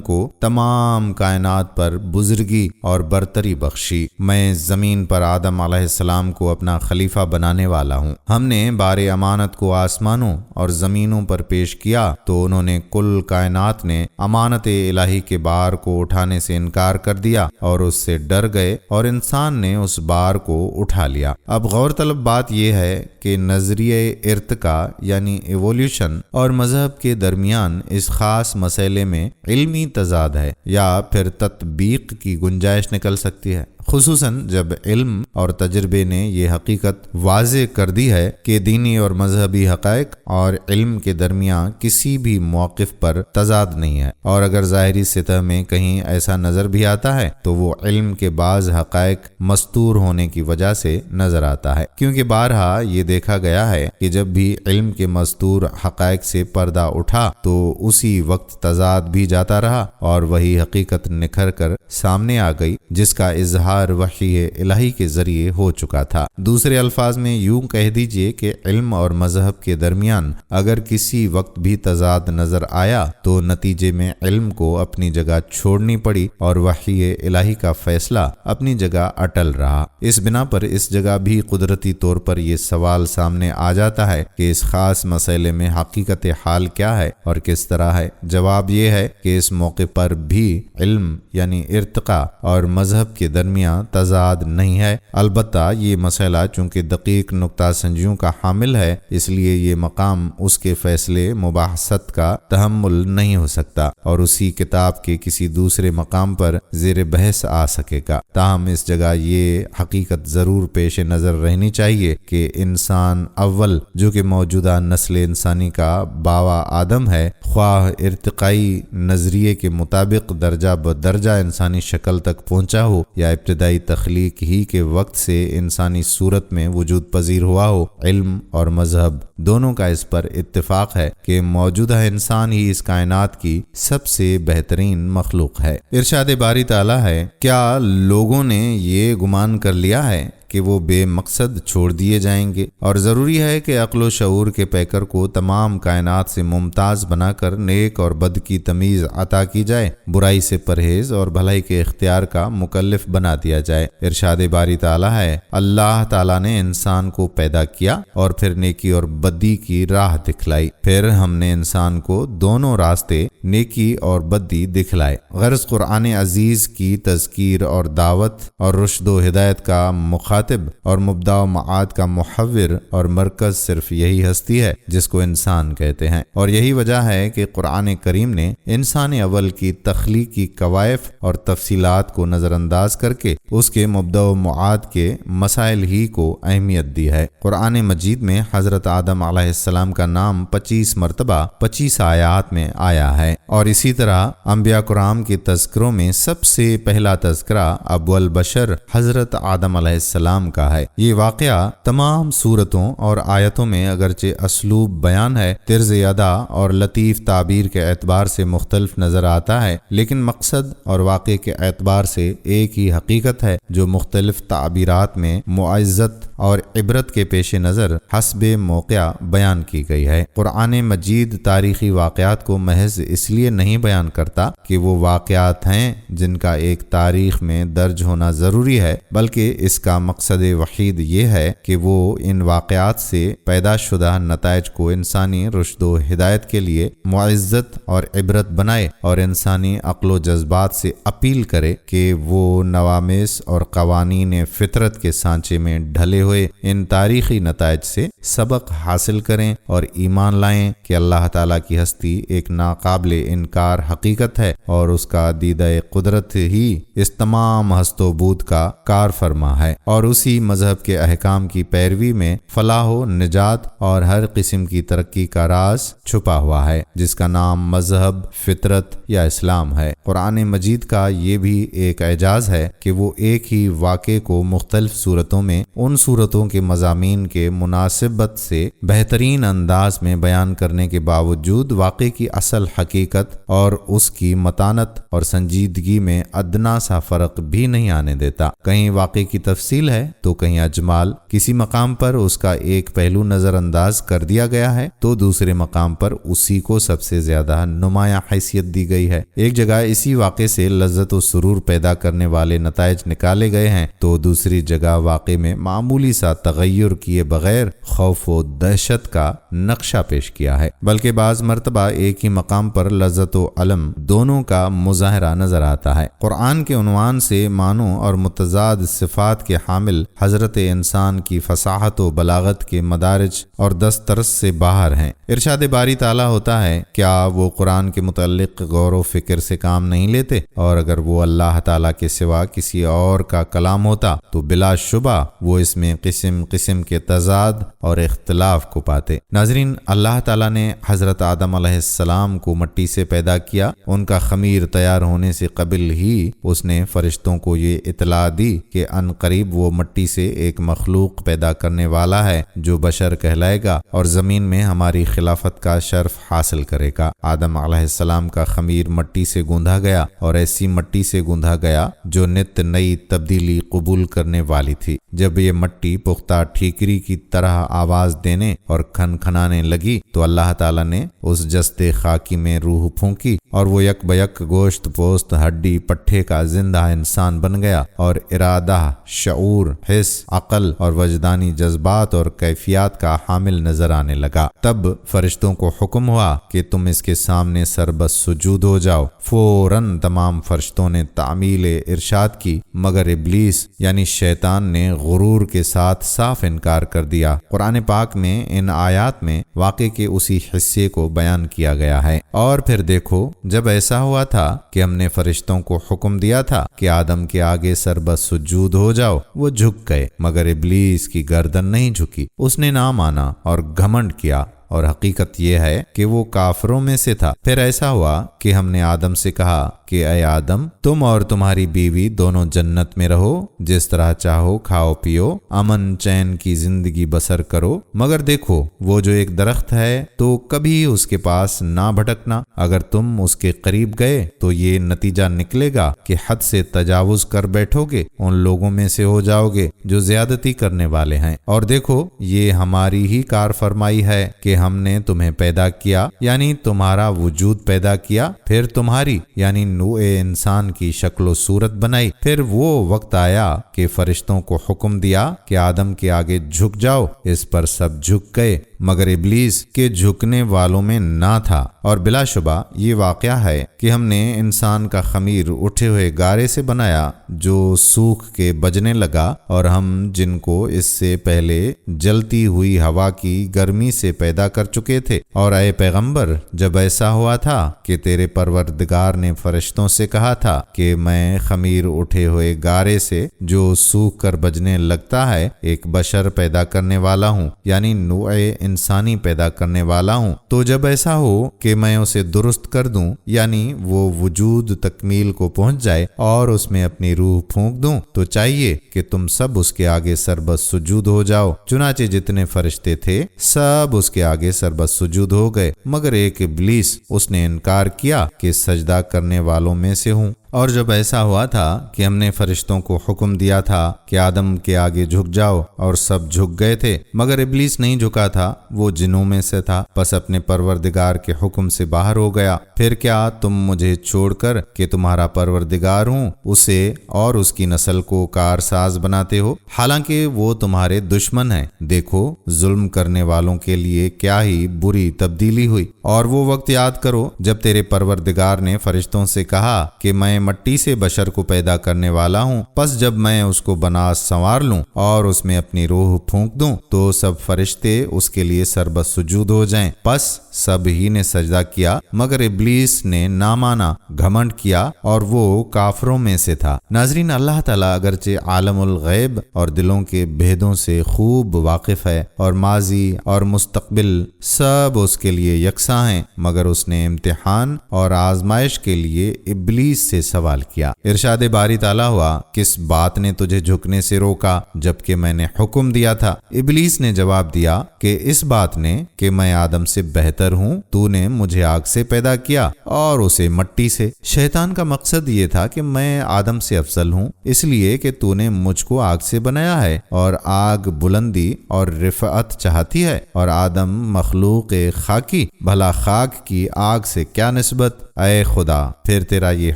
کو تمام کائنات پر بزرگی اور برتری بخشی۔ میں زمین پر آدم علیہ السلام کو اپنا خلیفہ بنانے والا ہوں۔ ہم نے بار امانت کو آسمانوں اور زمینوں پر پیش کیا تو انہوں نے کل کائنات نے امانت الہی کے بار کو اٹھانے سے انکار کر دیا اور اس سے ڈر گئے، اور انسان نے اس بار کو اٹھا لیا۔ اب غور طلب بات یہ ہے کہ نظریہ ارتقاء یعنی ایولیوشن اور مذہب کے درمیان اس خاص مسئلے میں علمی تضاد ہے یا پھر تطبیق کی گنجائش نکل سکتی ہے، خصوصاً جب علم اور تجربے نے یہ حقیقت واضح کر دی ہے کہ دینی اور مذہبی حقائق اور علم کے درمیان کسی بھی موقف پر تضاد نہیں ہے، اور اگر ظاہری سطح میں کہیں ایسا نظر بھی آتا ہے تو وہ علم کے بعض حقائق مستور ہونے کی وجہ سے نظر آتا ہے، کیونکہ بارہا یہ دیکھا گیا ہے کہ جب بھی علم کے مستور حقائق سے پردہ اٹھا تو اسی وقت تضاد بھی جاتا رہا اور وہی حقیقت نکھر کر سامنے آ گئی جس کا اظہار وحی الہی کے ذریعے ہو چکا تھا۔ دوسرے الفاظ میں یوں کہہ دیجئے کہ علم اور مذہب کے درمیان اگر کسی وقت بھی تضاد نظر آیا تو نتیجے میں علم کو اپنی جگہ چھوڑنی پڑی اور وحی الہی کا فیصلہ اپنی جگہ اٹل رہا۔ اس بنا پر اس جگہ بھی قدرتی طور پر یہ سوال سامنے آ جاتا ہے کہ اس خاص مسئلے میں حقیقت حال کیا ہے اور کس طرح ہے۔ جواب یہ ہے کہ اس موقع پر بھی علم یعنی ارتقاء اور مذہب کے درمیان تضاد نہیں ہے، البتہ یہ مسئلہ چونکہ دقیق نقطہ سنجیوں کا حامل ہے اس لیے یہ مقام اس کے فیصلے مباحثت کا تحمل نہیں ہو سکتا اور اسی کتاب کے کسی دوسرے مقام پر زیر بحث آ سکے گا۔ تاہم اس جگہ یہ حقیقت ضرور پیش نظر رہنی چاہیے کہ انسان اول جو کہ موجودہ نسل انسانی کا باوا آدم ہے، خواہ ارتقائی نظریے کے مطابق درجہ بدرجہ انسانی شکل تک پہنچا ہو یا ابتدائی تخلیق ہی کے وقت سے انسانی صورت میں وجود پذیر ہوا ہو، علم اور مذہب دونوں کا اس پر اتفاق ہے کہ موجودہ انسان ہی اس کائنات کی سب سے بہترین مخلوق ہے۔ ارشاد باری تعالیٰ ہے، کیا لوگوں نے یہ گمان کر لیا ہے کہ وہ بے مقصد چھوڑ دیے جائیں گے؟ اور ضروری ہے کہ عقل و شعور کے پیکر کو تمام کائنات سے ممتاز بنا کر نیک اور بد کی تمیز عطا کی جائے، برائی سے پرہیز اور بھلائی کے اختیار کا مکلف بنا دیا جائے۔ ارشاد باری تعالیٰ ہے، اللہ تعالیٰ نے انسان کو پیدا کیا اور پھر نیکی اور بدی کی راہ دکھلائی، پھر ہم نے انسان کو دونوں راستے نیکی اور بدی دکھلائے۔ غرض قرآن عزیز کی تذکیر اور دعوت اور رشد و ہدایت کا مخاطب اور مبدا و معاد کا محور اور مرکز صرف یہی ہستی ہے جس کو انسان کہتے ہیں، اور یہی وجہ ہے کہ قرآن کریم نے انسان اول کی تخلیقی کوائف اور تفصیلات کو نظر انداز کر کے اس کے مبدا و معاد کے مسائل ہی کو اہمیت دی ہے۔ قرآن مجید میں حضرت آدم علیہ السلام کا نام 25 مرتبہ 25 آیات میں آیا ہے، اور اسی طرح انبیاء کرام کے تذکروں میں سب سے پہلا تذکرہ ابو البشر حضرت آدم علیہ السلام کا ہے۔ یہ واقعہ تمام صورتوں اور آیتوں میں اگرچہ اسلوب بیان ہے، طرز ادا اور لطیف تعبیر کے اعتبار سے مختلف نظر آتا ہے، لیکن مقصد اور واقع کے اعتبار سے ایک ہی حقیقت ہے جو مختلف تعبیرات میں معزت اور عبرت کے پیش نظر حسب موقع بیان کی گئی ہے۔ قرآن مجید تاریخی واقعات کو محض اس لیے نہیں بیان کرتا کہ وہ واقعات ہیں جن کا ایک تاریخ میں درج ہونا ضروری ہے، بلکہ اس کا مقصد وحید یہ ہے کہ وہ ان واقعات سے پیدا شدہ نتائج کو انسانی رشد و ہدایت کے لیے معزت اور عبرت بنائے اور انسانی عقل و جذبات سے اپیل کرے کہ وہ نوامس اور قوانین فطرت کے سانچے میں ڈھلے ہوئے ان تاریخی نتائج سے سبق حاصل کریں اور ایمان لائیں کہ اللہ تعالیٰ کی ہستی ایک ناقابل انکار حقیقت ہے اور اس کا دیدہ قدرت ہی اس تمام ہست و بود کا کار فرما ہے، اور اسی مذہب کے احکام کی پیروی میں فلاح و نجات اور ہر قسم کی ترقی کا راز چھپا ہوا ہے، جس کا نام مذہب، فطرت یا اسلام ہے۔ قرآن مجید کا یہ بھی ایک اعجاز ہے کہ وہ ایک ہی واقعے کو مختلف صورتوں میں ان صورتوں کے مضامین کے مناسبت سے بہترین انداز میں بیان کرنے کے باوجود واقعے کی اصل حقیقت اور اس کی متانت اور سنجیدگی میں ادنا سا فرق بھی نہیں آنے دیتا۔ کہیں واقعے کی تفصیل ہے تو کہیں اجمال، کسی مقام پر اس کا ایک پہلو نظر انداز کر دیا گیا ہے تو دوسرے مقام پر اسی کو سب سے زیادہ نمایاں حیثیت دی گئی ہے۔ ایک جگہ اسی واقعے سے لذت و سرور پیدا کرنے والے نتائج نکالے گئے ہیں تو دوسری جگہ واقعے میں معمولی سا تغیر کیے بغیر خوف و دہشت کا نقشہ پیش کیا ہے، بلکہ بعض مرتبہ ایک ہی مقام پر لذت و علم دونوں کا مظاہرہ نظر آتا ہے۔ قرآن کے عنوان سے معنوں اور متضاد صفات کے حامل حضرت انسان کی فصاحت و بلاغت کے مدارج اور دسترس سے باہر ہیں۔ ارشاد باری تعالیٰ ہوتا ہے، کیا وہ قرآن کے متعلق غور و فکر سے کام نہیں لیتے؟ اور اگر وہ اللہ تعالیٰ کے سوا کسی اور کا کلام ہوتا تو بلا شبہ وہ اس میں قسم قسم کے تضاد اور اختلاف کو پاتے۔ ناظرین، اللہ تعالیٰ نے حضرت آدم علیہ السلام کو مٹی سے پیدا کیا۔ ان کا خمیر تیار ہونے سے قبل ہی اس نے فرشتوں کو یہ اطلاع دی کہ ان قریب وہ مٹی سے ایک مخلوق پیدا کرنے والا ہے جو بشر کہلائے گا اور زمین میں ہماری خلافت کا شرف حاصل کرے گا۔ آدم علیہ السلام کا خمیر مٹی سے گوندھا گیا اور ایسی مٹی سے گوندھا گیا جو نت نئی تبدیلی قبول کرنے والی تھی۔ جب یہ مٹی پختہ ٹھیکری کی طرح آواز دینے اور کھن کھنانے لگی تو اللہ تعالیٰ نے اس جسد خاکی میں روح پھونکی اور وہ یک بیک گوشت پوست ہڈی پٹھے کا زندہ انسان بن گیا اور ارادہ، شعور، حس، عقل اور وجدانی جذبات اور کیفیات کا حامل نظر آنے لگا۔ تب فرشتوں کو حکم ہوا کہ تم اس کے سامنے سربس سجود ہو جاؤ۔ فوراً تمام فرشتوں نے تعمیل ارشاد کی، مگر ابلیس یعنی شیطان نے غرور کے ساتھ صاف انکار کر دیا۔ قرآن پاک میں ان آیات میں واقعے کے اسی حصے کو بیان کیا گیا ہے۔ اور پھر دیکھو، جب ایسا ہوا تھا کہ ہم نے فرشتوں کو حکم دیا تھا کہ آدم کے آگے سربس سجود ہو جاؤ، وہ جھک گئے، مگر ابلیس کی گردن نہیں جھکی، اس نے نہ مانا اور گھمنڈ کیا، اور حقیقت یہ ہے کہ وہ کافروں میں سے تھا۔ پھر ایسا ہوا کہ ہم نے آدم سے کہا کہ اے آدم، تم اور تمہاری بیوی دونوں جنت میں رہو، جس طرح چاہو کھاؤ پیو، امن چین کی زندگی بسر کرو، مگر دیکھو وہ جو ایک درخت ہے تو کبھی اس کے پاس نہ بھٹکنا۔ اگر تم اس کے قریب گئے تو یہ نتیجہ نکلے گا کہ حد سے تجاوز کر بیٹھو گے، ان لوگوں میں سے ہو جاؤ گے جو زیادتی کرنے والے ہیں۔ اور دیکھو، یہ ہماری ہی کار فرمائی ہے کہ ہم نے تمہیں پیدا کیا، یعنی تمہارا وجود پیدا کیا، پھر تمہاری یعنی نوع انسان کی شکل و صورت بنائی۔ پھر وہ وقت آیا کہ فرشتوں کو حکم دیا کہ آدم کے آگے جھک جاؤ، اس پر سب جھک گئے، مگر ابلیس کے جھکنے والوں میں نہ تھا۔ اور بلا شبہ یہ واقعہ ہے کہ ہم نے انسان کا خمیر اٹھے ہوئے گارے سے بنایا جو سوکھ کے بجنے لگا، اور ہم جن کو اس سے پہلے جلتی ہوئی ہوا کی گرمی سے پیدا کر چکے تھے۔ اور اے پیغمبر، جب ایسا ہوا تھا کہ تیرے پروردگار نے فرشتوں سے کہا تھا کہ میں خمیر اٹھے ہوئے گارے سے جو سوکھ کر بجنے لگتا ہے ایک بشر پیدا کرنے والا ہوں، یعنی نوع انسانی پیدا کرنے والا ہوں، تو جب ایسا ہو کہ میں اسے درست کر دوں، یعنی وہ وجود تکمیل کو پہنچ جائے اور اس میں اپنی روح پھونک دوں، تو چاہیے کہ تم سب اس کے آگے سربس سجود ہو جاؤ۔ چنانچہ جتنے فرشتے تھے سب اس کے آگے سربس سجود ہو گئے، مگر ایک ابلیس، اس نے انکار کیا کہ سجدہ کرنے والوں میں سے ہوں۔ اور جب ایسا ہوا تھا کہ ہم نے فرشتوں کو حکم دیا تھا کہ آدم کے آگے جھک جاؤ، اور سب جھک گئے تھے مگر ابلیس نہیں جھکا تھا، وہ جنوں میں سے تھا، بس اپنے پروردگار کے حکم سے باہر ہو گیا۔ پھر کیا تم مجھے چھوڑ کر کہ تمہارا پروردگار ہوں اسے اور اس کی نسل کو کارساز بناتے ہو، حالانکہ وہ تمہارے دشمن ہیں؟ دیکھو ظلم کرنے والوں کے لیے کیا ہی بری تبدیلی ہوئی۔ اور وہ وقت یاد کرو جب تیرے پروردگار نے فرشتوں سے کہا کہ میں مٹی سے بشر کو پیدا کرنے والا ہوں، پس جب میں اس کو بنا سنوار لوں اور اس میں اپنی روح پھونک دوں تو سب فرشتے اس کے لیے سربت سجود ہو جائیں۔ پس سب ہی نے سجدہ کیا مگر ابلیس نے نہ مانا، گھمنڈ کیا اور وہ کافروں میں سے تھا۔ ناظرین، اللہ تعالیٰ اگرچہ عالم الغیب اور دلوں کے بھیدوں سے خوب واقف ہے اور ماضی اور مستقبل سب اس کے لیے یکساں ہیں، مگر اس نے امتحان اور آزمائش کے لیے ابلیس سے سوال کیا۔ ارشاد باری تعالیٰ ہوا، کس بات نے تجھے جھکنے سے روکا جبکہ میں نے حکم دیا تھا؟ ابلیس نے جواب دیا کہ اس بات نے کہ میں آدم سے بہتر ہوں، تو نے مجھے آگ سے پیدا کیا اور اسے مٹی سے۔ شیطان کا مقصد یہ تھا کہ میں آدم سے افضل ہوں اس لیے کہ تو نے مجھ کو آگ سے بنایا ہے، اور آگ بلندی اور رفعت چاہتی ہے، اور آدم مخلوق خاکی، بھلا خاک کی آگ سے کیا نسبت؟ اے خدا، پھر تیرا یہ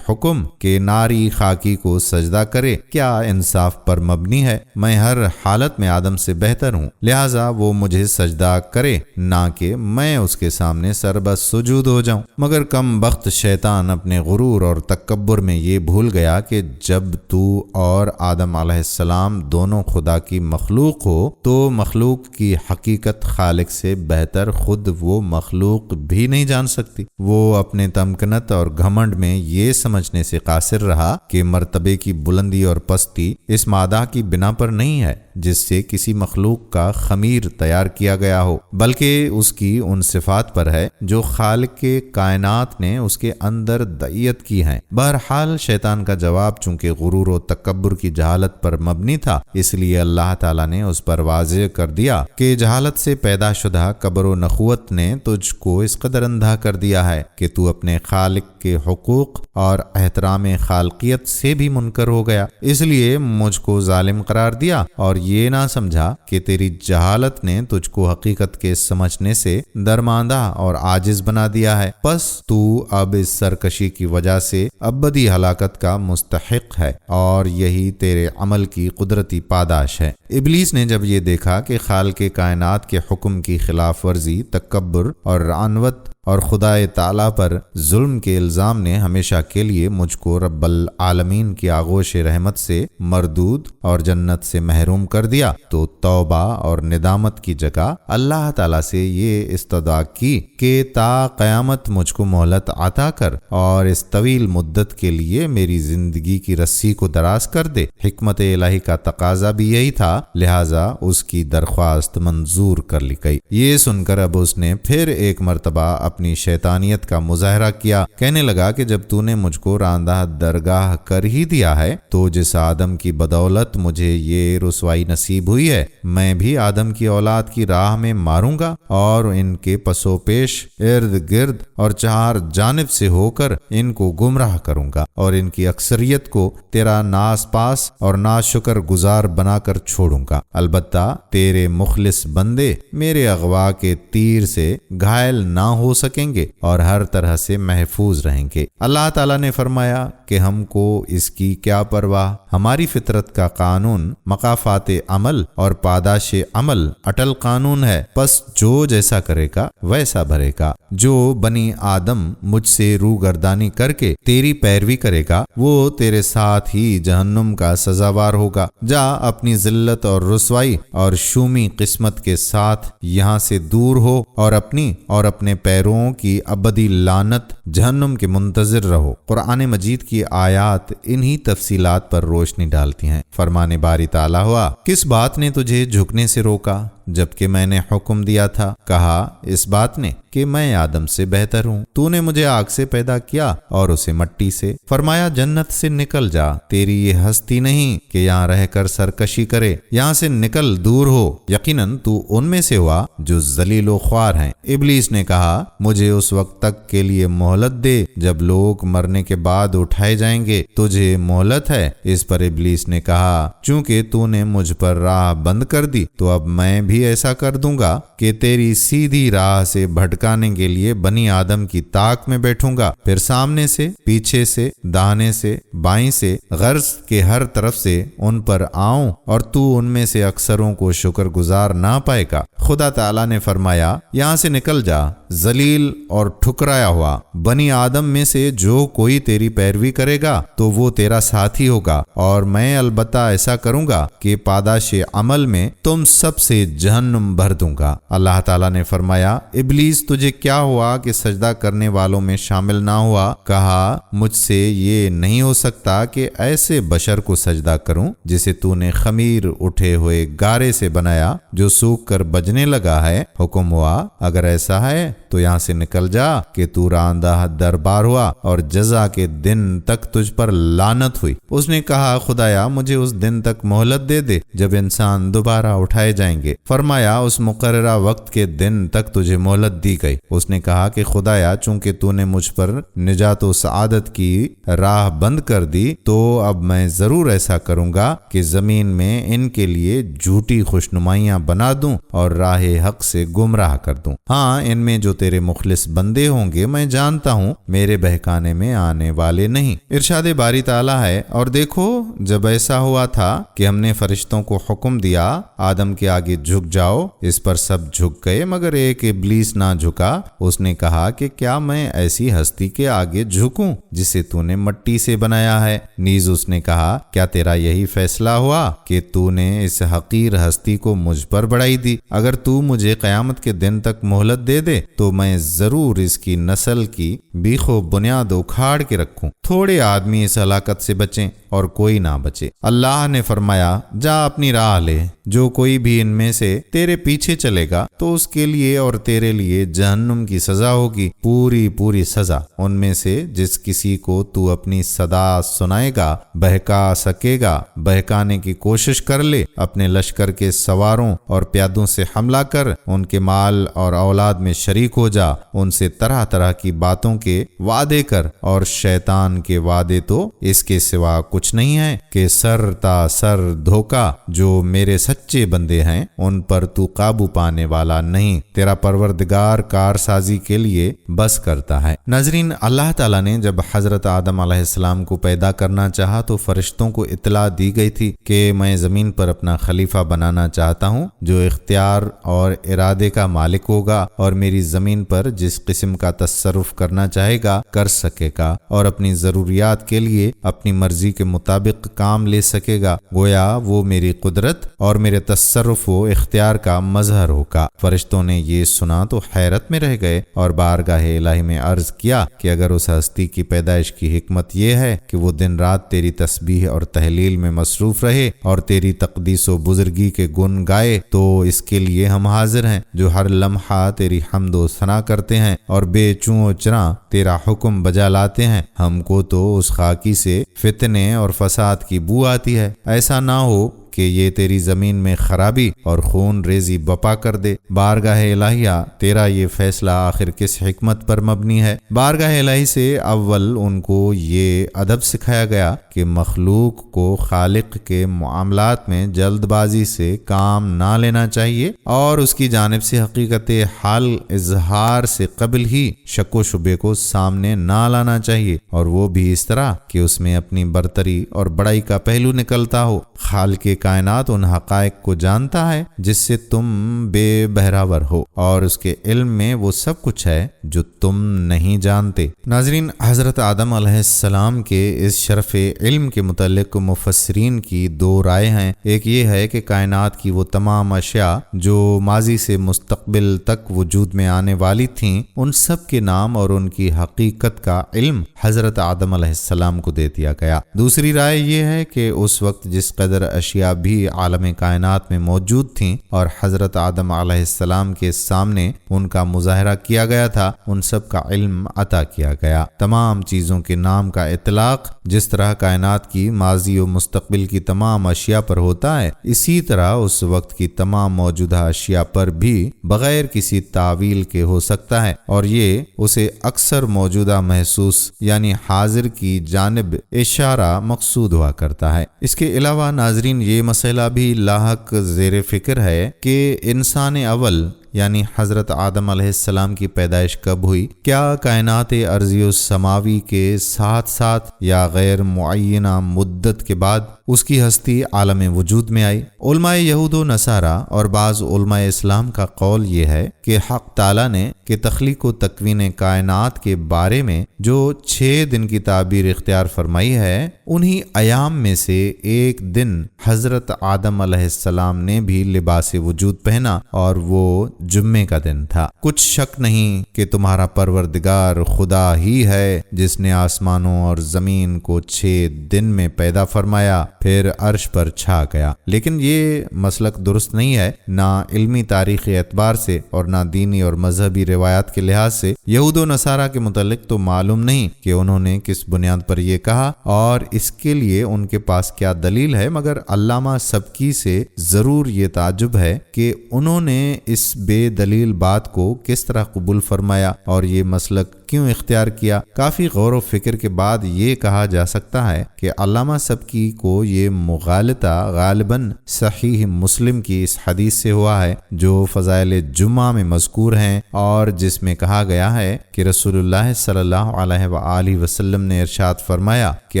حکم کہ ناری خاکی کو سجدہ کرے کیا انصاف پر مبنی ہے؟ میں ہر حالت میں آدم سے بہتر ہوں، لہٰذا وہ مجھے سجدہ کرے، نہ کہ میں اس کے سامنے سربت سجود ہو جاؤں۔ مگر کم بخت شیطان اپنے غرور اور تکبر میں یہ بھول گیا کہ جب تو اور آدم علیہ السلام دونوں خدا کی مخلوق ہو تو مخلوق کی حقیقت خالق سے بہتر خود وہ مخلوق بھی نہیں جان سکتی۔ وہ اپنے تمکنت اور گھمنڈ میں یہ سمجھنے سے قاصر رہا کہ مرتبے کی بلندی اور پستی اس مادہ کی بنا پر نہیں ہے جس سے کسی مخلوق کا خمیر تیار کیا گیا ہو، بلکہ اس کی ان صفات پر ہے جو خالق کے کائنات نے اس کے اندر دعیت کی ہیں۔ بہرحال شیطان کا جواب چونکہ غرور و تکبر کی جہالت پر مبنی تھا، اس لیے اللہ تعالیٰ نے اس پر واضح کر دیا کہ جہالت سے پیدا شدہ کبر و نخوت نے تجھ کو اس قدر اندھا کر دیا ہے کہ تو اپنے خالق کے حقوق اور احترام خالقیت سے بھی منکر ہو گیا، اس لیے مجھ کو ظالم قرار دیا اور یہ نہ سمجھا کہ تیری جہالت نے تجھ کو حقیقت کے سمجھنے سے درماندہ اور عاجز بنا دیا ہے، پس تو اب اس سرکشی کی وجہ سے ابدی ہلاکت کا مستحق ہے، اور یہی تیرے عمل کی قدرتی پاداش ہے۔ ابلیس نے جب یہ دیکھا کہ خالق کائنات کے حکم کی خلاف ورزی، تکبر اور عنوت اور خدا تعالیٰ پر ظلم کے الزام نے ہمیشہ کے لیے مجھ کو رب العالمین کی آغوش رحمت سے مردود اور جنت سے محروم کر دیا، تو توبہ اور ندامت کی جگہ اللہ تعالیٰ سے یہ استدعا کی کہ تا قیامت مجھ کو مہلت عطا کر اور اس طویل مدت کے لیے میری زندگی کی رسی کو دراز کر دے۔ حکمت الہی کا تقاضا بھی یہی تھا، لہٰذا اس کی درخواست منظور کر لی گئی۔ یہ سن کر اب اس نے پھر ایک مرتبہ اپنی شیطانیت کا مظاہرہ کیا، کہنے لگا کہ جب تو نے مجھ کو راندہ درگاہ کر ہی دیا ہے تو جس آدم کی بدولت مجھے یہ رسوائی نصیب ہوئی ہے، میں بھی آدم کی اولاد کی راہ میں ماروں گا اور ان کے پسو پیش ارد گرد اور چار جانب سے ہو کر ان کو گمراہ کروں گا، اور ان کی اکثریت کو تیرا ناس پاس اور ناشکر گزار بنا کر چھوڑوں گا۔ البتہ تیرے مخلص بندے میرے اغوا کے تیر سے گھائل نہ ہو سکیں گے اور ہر طرح سے محفوظ رہیں گے۔ اللہ تعالیٰ نے فرمایا کہ ہم کو اس کی کیا پرواہ، ہماری فطرت کا قانون مقافات عمل اور پاداش عمل اٹل قانون ہے، پس جو جیسا کرے گا ویسا بھرے گا۔ جو بنی آدم مجھ سے روگردانی کر کے تیری پیروی کرے گا وہ تیرے ساتھ ہی جہنم کا سزاوار ہوگا۔ جا اپنی ذلت اور رسوائی اور شومی قسمت کے ساتھ یہاں سے دور ہو اور اپنی اور اپنے پیروں کی ابدی لعنت جہنم کے منتظر رہو۔ قرآن مجید کی آیات انہی تفصیلات پر روشنی ڈالتی ہیں۔ فرمان باری تعالیٰ ہوا، کس بات نے تجھے جھکنے سے روکا جبکہ میں نے حکم دیا تھا؟ کہا اس بات نے کہ میں آدم سے بہتر ہوں۔ تو نے مجھے آگ سے پیدا کیا اور اسے مٹی سے۔ فرمایا جنت سے نکل جا، تیری یہ ہستی نہیں کہ یہاں رہ کر سرکشی کرے، یہاں سے نکل، دور ہو، یقیناً تو ان میں سے ہوا جو ذلیل و خوار ہیں۔ ابلیس نے کہا مجھے اس وقت تک کے لیے مہلت دے جب لوگ مرنے کے بعد اٹھائے جائیں گے، تجھے مہلت ہے؟ اس پر ابلیس نے کہا چونکہ تو نے مجھ پر راہ بند کر دی تو اب میں بھی ایسا کر دوں گا کہ تیری سیدھی راہ سے بھٹکانے کے لیے بنی آدم کی طاق میں بیٹھوں گا، پھر سامنے سے، پیچھے سے، داہنے سے، بائیں سے، غرض کے ہر طرف سے ان پر آؤں اور تو ان میں سے اکثروں کو شکر گزار نہ پائے گا۔ خدا تعالیٰ نے فرمایا یہاں سے نکل جا، ذلیل اور ٹھکرایا ہوا، بنی آدم میں سے جو کوئی تیری پیروی کرے گا تو وہ تیرا ساتھی ہوگا، اور میں البتہ ایسا کروں گا کہ پاداش عمل میں تم سب سے جہنم بھر دوں گا۔ اللہ تعالیٰ نے فرمایا ابلیس تجھے کیا ہوا کہ سجدہ کرنے والوں میں شامل نہ ہوا؟ کہا مجھ سے یہ نہیں ہو سکتا کہ ایسے بشر کو سجدہ کروں جسے تو نے خمیر اٹھے ہوئے گارے سے بنایا جو سوکھ کر بجنے لگا ہے۔ حکم ہوا اگر ایسا ہے تو یہاں سے نکل جا کہ تو راندہ دربار ہوا اور جزا کے دن تک تجھ پر لعنت ہوئی۔ اس نے کہا خدایا مجھے اس دن تک مہلت دے دے جب انسان دوبارہ اٹھائے جائیں گے۔ فرمایا اس مقررہ وقت کے دن تک تجھے مہلت دی گئی۔ اس نے کہا کہ خدایا چونکہ تو نے مجھ پر نجات و سعادت کی راہ بند کر دی تو اب میں ضرور ایسا کروں گا کہ زمین میں ان کے لیے جھوٹی خوشنمائیاں بنا دوں اور راہ حق سے گمراہ کر دوں۔ ہاں ان میں جو تیرے مخلص بندے ہوں گے میں جانتا ہوں میرے بہکانے میں آنے والے نہیں۔ ارشاد باری تعالیٰ ہے اور دیکھو جب ایسا ہوا تھا کہ ہم نے فرشتوں کو حکم دیا آدم کے آگے جھک جاؤ، اس پر سب جھک گئے مگر ایک ابلیس نہ جھکا۔ اس نے کہا کہ کیا میں ایسی ہستی کے آگے جھکوں جسے تو نے مٹی سے بنایا ہے؟ نیز اس نے کہا کیا تیرا یہی فیصلہ ہوا کہ تو نے اس حقیر ہستی کو مجھ پر بڑھائی دی؟ اگر تو مجھے قیامت کے دن تک مہلت دے دے تو میں ضرور اس کی نسل کی بیخ و بنیاد اکھاڑ کے رکھوں۔ تھوڑے آدمی اس ہلاکت سے بچیں اور کوئی نہ بچے۔ اللہ نے فرمایا جا اپنی راہ لے، جو کوئی بھی ان میں سے تیرے پیچھے چلے گا تو اس کے لیے اور تیرے لیے جہنم کی سزا ہوگی، پوری پوری سزا۔ ان میں سے جس کسی کو تو اپنی صدا سنائے گا بہکا سکے گا، بہکانے کی کوشش کر لے، اپنے لشکر کے سواروں اور پیادوں سے حملہ کر، ان کے مال اور اولاد میں شریک ہو جا، ان سے طرح طرح کی باتوں کے وعدے کر، اور شیطان کے وعدے تو اس کے سوا کچھ نہیں ہے کہ سر تا سر دھوکا۔ جو میرے سچے بندے ہیں ان پر تو قابو پانے والا نہیں، تیرا پروردگار کارسازی کے لیے بس کرتا ہے۔ ناظرین اللہ تعالیٰ نے جب حضرت آدم علیہ السلام کو پیدا کرنا چاہا تو فرشتوں کو اطلاع دی گئی تھی کہ میں زمین پر اپنا خلیفہ بنانا چاہتا ہوں جو اختیار اور ارادے کا مالک ہوگا اور میری زمین پر جس قسم کا تصرف کرنا چاہے گا کر سکے گا اور اپنی ضروریات کے لیے اپنی مرضی کے مطابق کام لے سکے گا، گویا وہ میری قدرت اور میرے تصرف و اختیار کا مظہر ہوگا۔ فرشتوں نے یہ سنا تو حیرت میں رہ گئے اور بارگاہ الہی میں عرض کیا کہ اگر اس ہستی کی پیدائش کی حکمت یہ ہے کہ وہ دن رات تیری تسبیح اور تحلیل میں مصروف رہے اور تیری تقدیس و بزرگی کے گن گائے تو اس کے لیے ہم حاضر ہیں، جو ہر لمحہ تیری حمد و ثنا کرتے ہیں اور بے چوں و چراں تیرا حکم بجا لاتے ہیں۔ ہم کو تو اس خاکی سے فتنے اور فساد کی بو آتی ہے، ایسا نہ ہو کہ یہ تیری زمین میں خرابی اور خون ریزی بپا کر دے۔ بارگاہ الہیہ تیرا یہ فیصلہ آخر کس حکمت پر مبنی ہے؟ بارگاہ الہی سے اول ان کو یہ ادب سکھایا گیا کہ مخلوق کو خالق کے معاملات میں جلد بازی سے کام نہ لینا چاہیے اور اس کی جانب سے حقیقت حال اظہار سے قبل ہی شک و شبے کو سامنے نہ لانا چاہیے، اور وہ بھی اس طرح کہ اس میں اپنی برتری اور بڑائی کا پہلو نکلتا ہو۔ خالق کائنات ان حقائق کو جانتا ہے جس سے تم بے بہراور ہو، اور اس کے علم میں وہ سب کچھ ہے جو تم نہیں جانتے۔ ناظرین حضرت آدم علیہ السلام کے اس شرف علم کے متعلق مفسرین کی دو رائے ہیں۔ ایک یہ ہے کہ کائنات کی وہ تمام اشیاء جو ماضی سے مستقبل تک وجود میں آنے والی تھیں ان سب کے نام اور ان کی حقیقت کا علم حضرت آدم علیہ السلام کو دے دیا گیا۔ دوسری رائے یہ ہے کہ اس وقت جس قدر اشیاء اشیاء بھی عالم کائنات میں موجود تھیں اور حضرت آدم علیہ السلام کے سامنے ان کا مظاہرہ کیا گیا تھا، ان سب کا علم عطا کیا گیا۔ تمام چیزوں کے نام کا اطلاق جس طرح کائنات کی ماضی و مستقبل کی تمام اشیاء پر ہوتا ہے، اسی طرح اس وقت کی تمام موجودہ اشیاء پر بھی بغیر کسی تعویل کے ہو سکتا ہے، اور یہ اسے اکثر موجودہ محسوس یعنی حاضر کی جانب اشارہ مقصود ہوا کرتا ہے۔ اس کے علاوہ ناظرین یہ مسئلہ بھی لاحق زیر فکر ہے کہ انسان اول یعنی حضرت آدم علیہ السلام کی پیدائش کب ہوئی؟ کیا کائنات ارضی و سماوی کے ساتھ ساتھ یا غیر معینہ مدت کے بعد اس کی ہستی عالم وجود میں آئی؟ علماء یہود و نصارہ اور بعض علماء اسلام کا قول یہ ہے کہ حق تعالیٰ نے کہ تخلیق و تکوین کائنات کے بارے میں جو 6 دن کی تعبیر اختیار فرمائی ہے، انہی ایام میں سے ایک دن حضرت آدم علیہ السلام نے بھی لباس وجود پہنا اور وہ جمعے کا دن تھا۔ کچھ شک نہیں کہ تمہارا پروردگار خدا ہی ہے جس نے آسمانوں اور زمین کو 6 دن میں پیدا فرمایا، پھر عرش پر چھا گیا۔ لیکن یہ مسلک درست نہیں ہے، نہ علمی تاریخی اعتبار سے اور نہ دینی اور مذہبی روایات کے لحاظ سے۔ یہود و نصارہ کے متعلق تو معلوم نہیں کہ انہوں نے کس بنیاد پر یہ کہا اور اس کے لیے ان کے پاس کیا دلیل ہے، مگر علامہ سبکی سے ضرور یہ تعجب ہے کہ انہوں نے اس بے دلیل بات کو کس طرح قبول فرمایا اور یہ مسلک کیوں اختیار کیا۔ کافی غور و فکر کے بعد یہ کہا جا سکتا ہے کہ علامہ سبکی کو یہ مغالطہ غالباً صحیح مسلم کی اس حدیث سے ہوا ہے جو فضائل جمعہ میں مذکور ہیں اور جس میں کہا گیا ہے کہ رسول اللہ صلی اللہ علیہ وآلہ وسلم نے ارشاد فرمایا کہ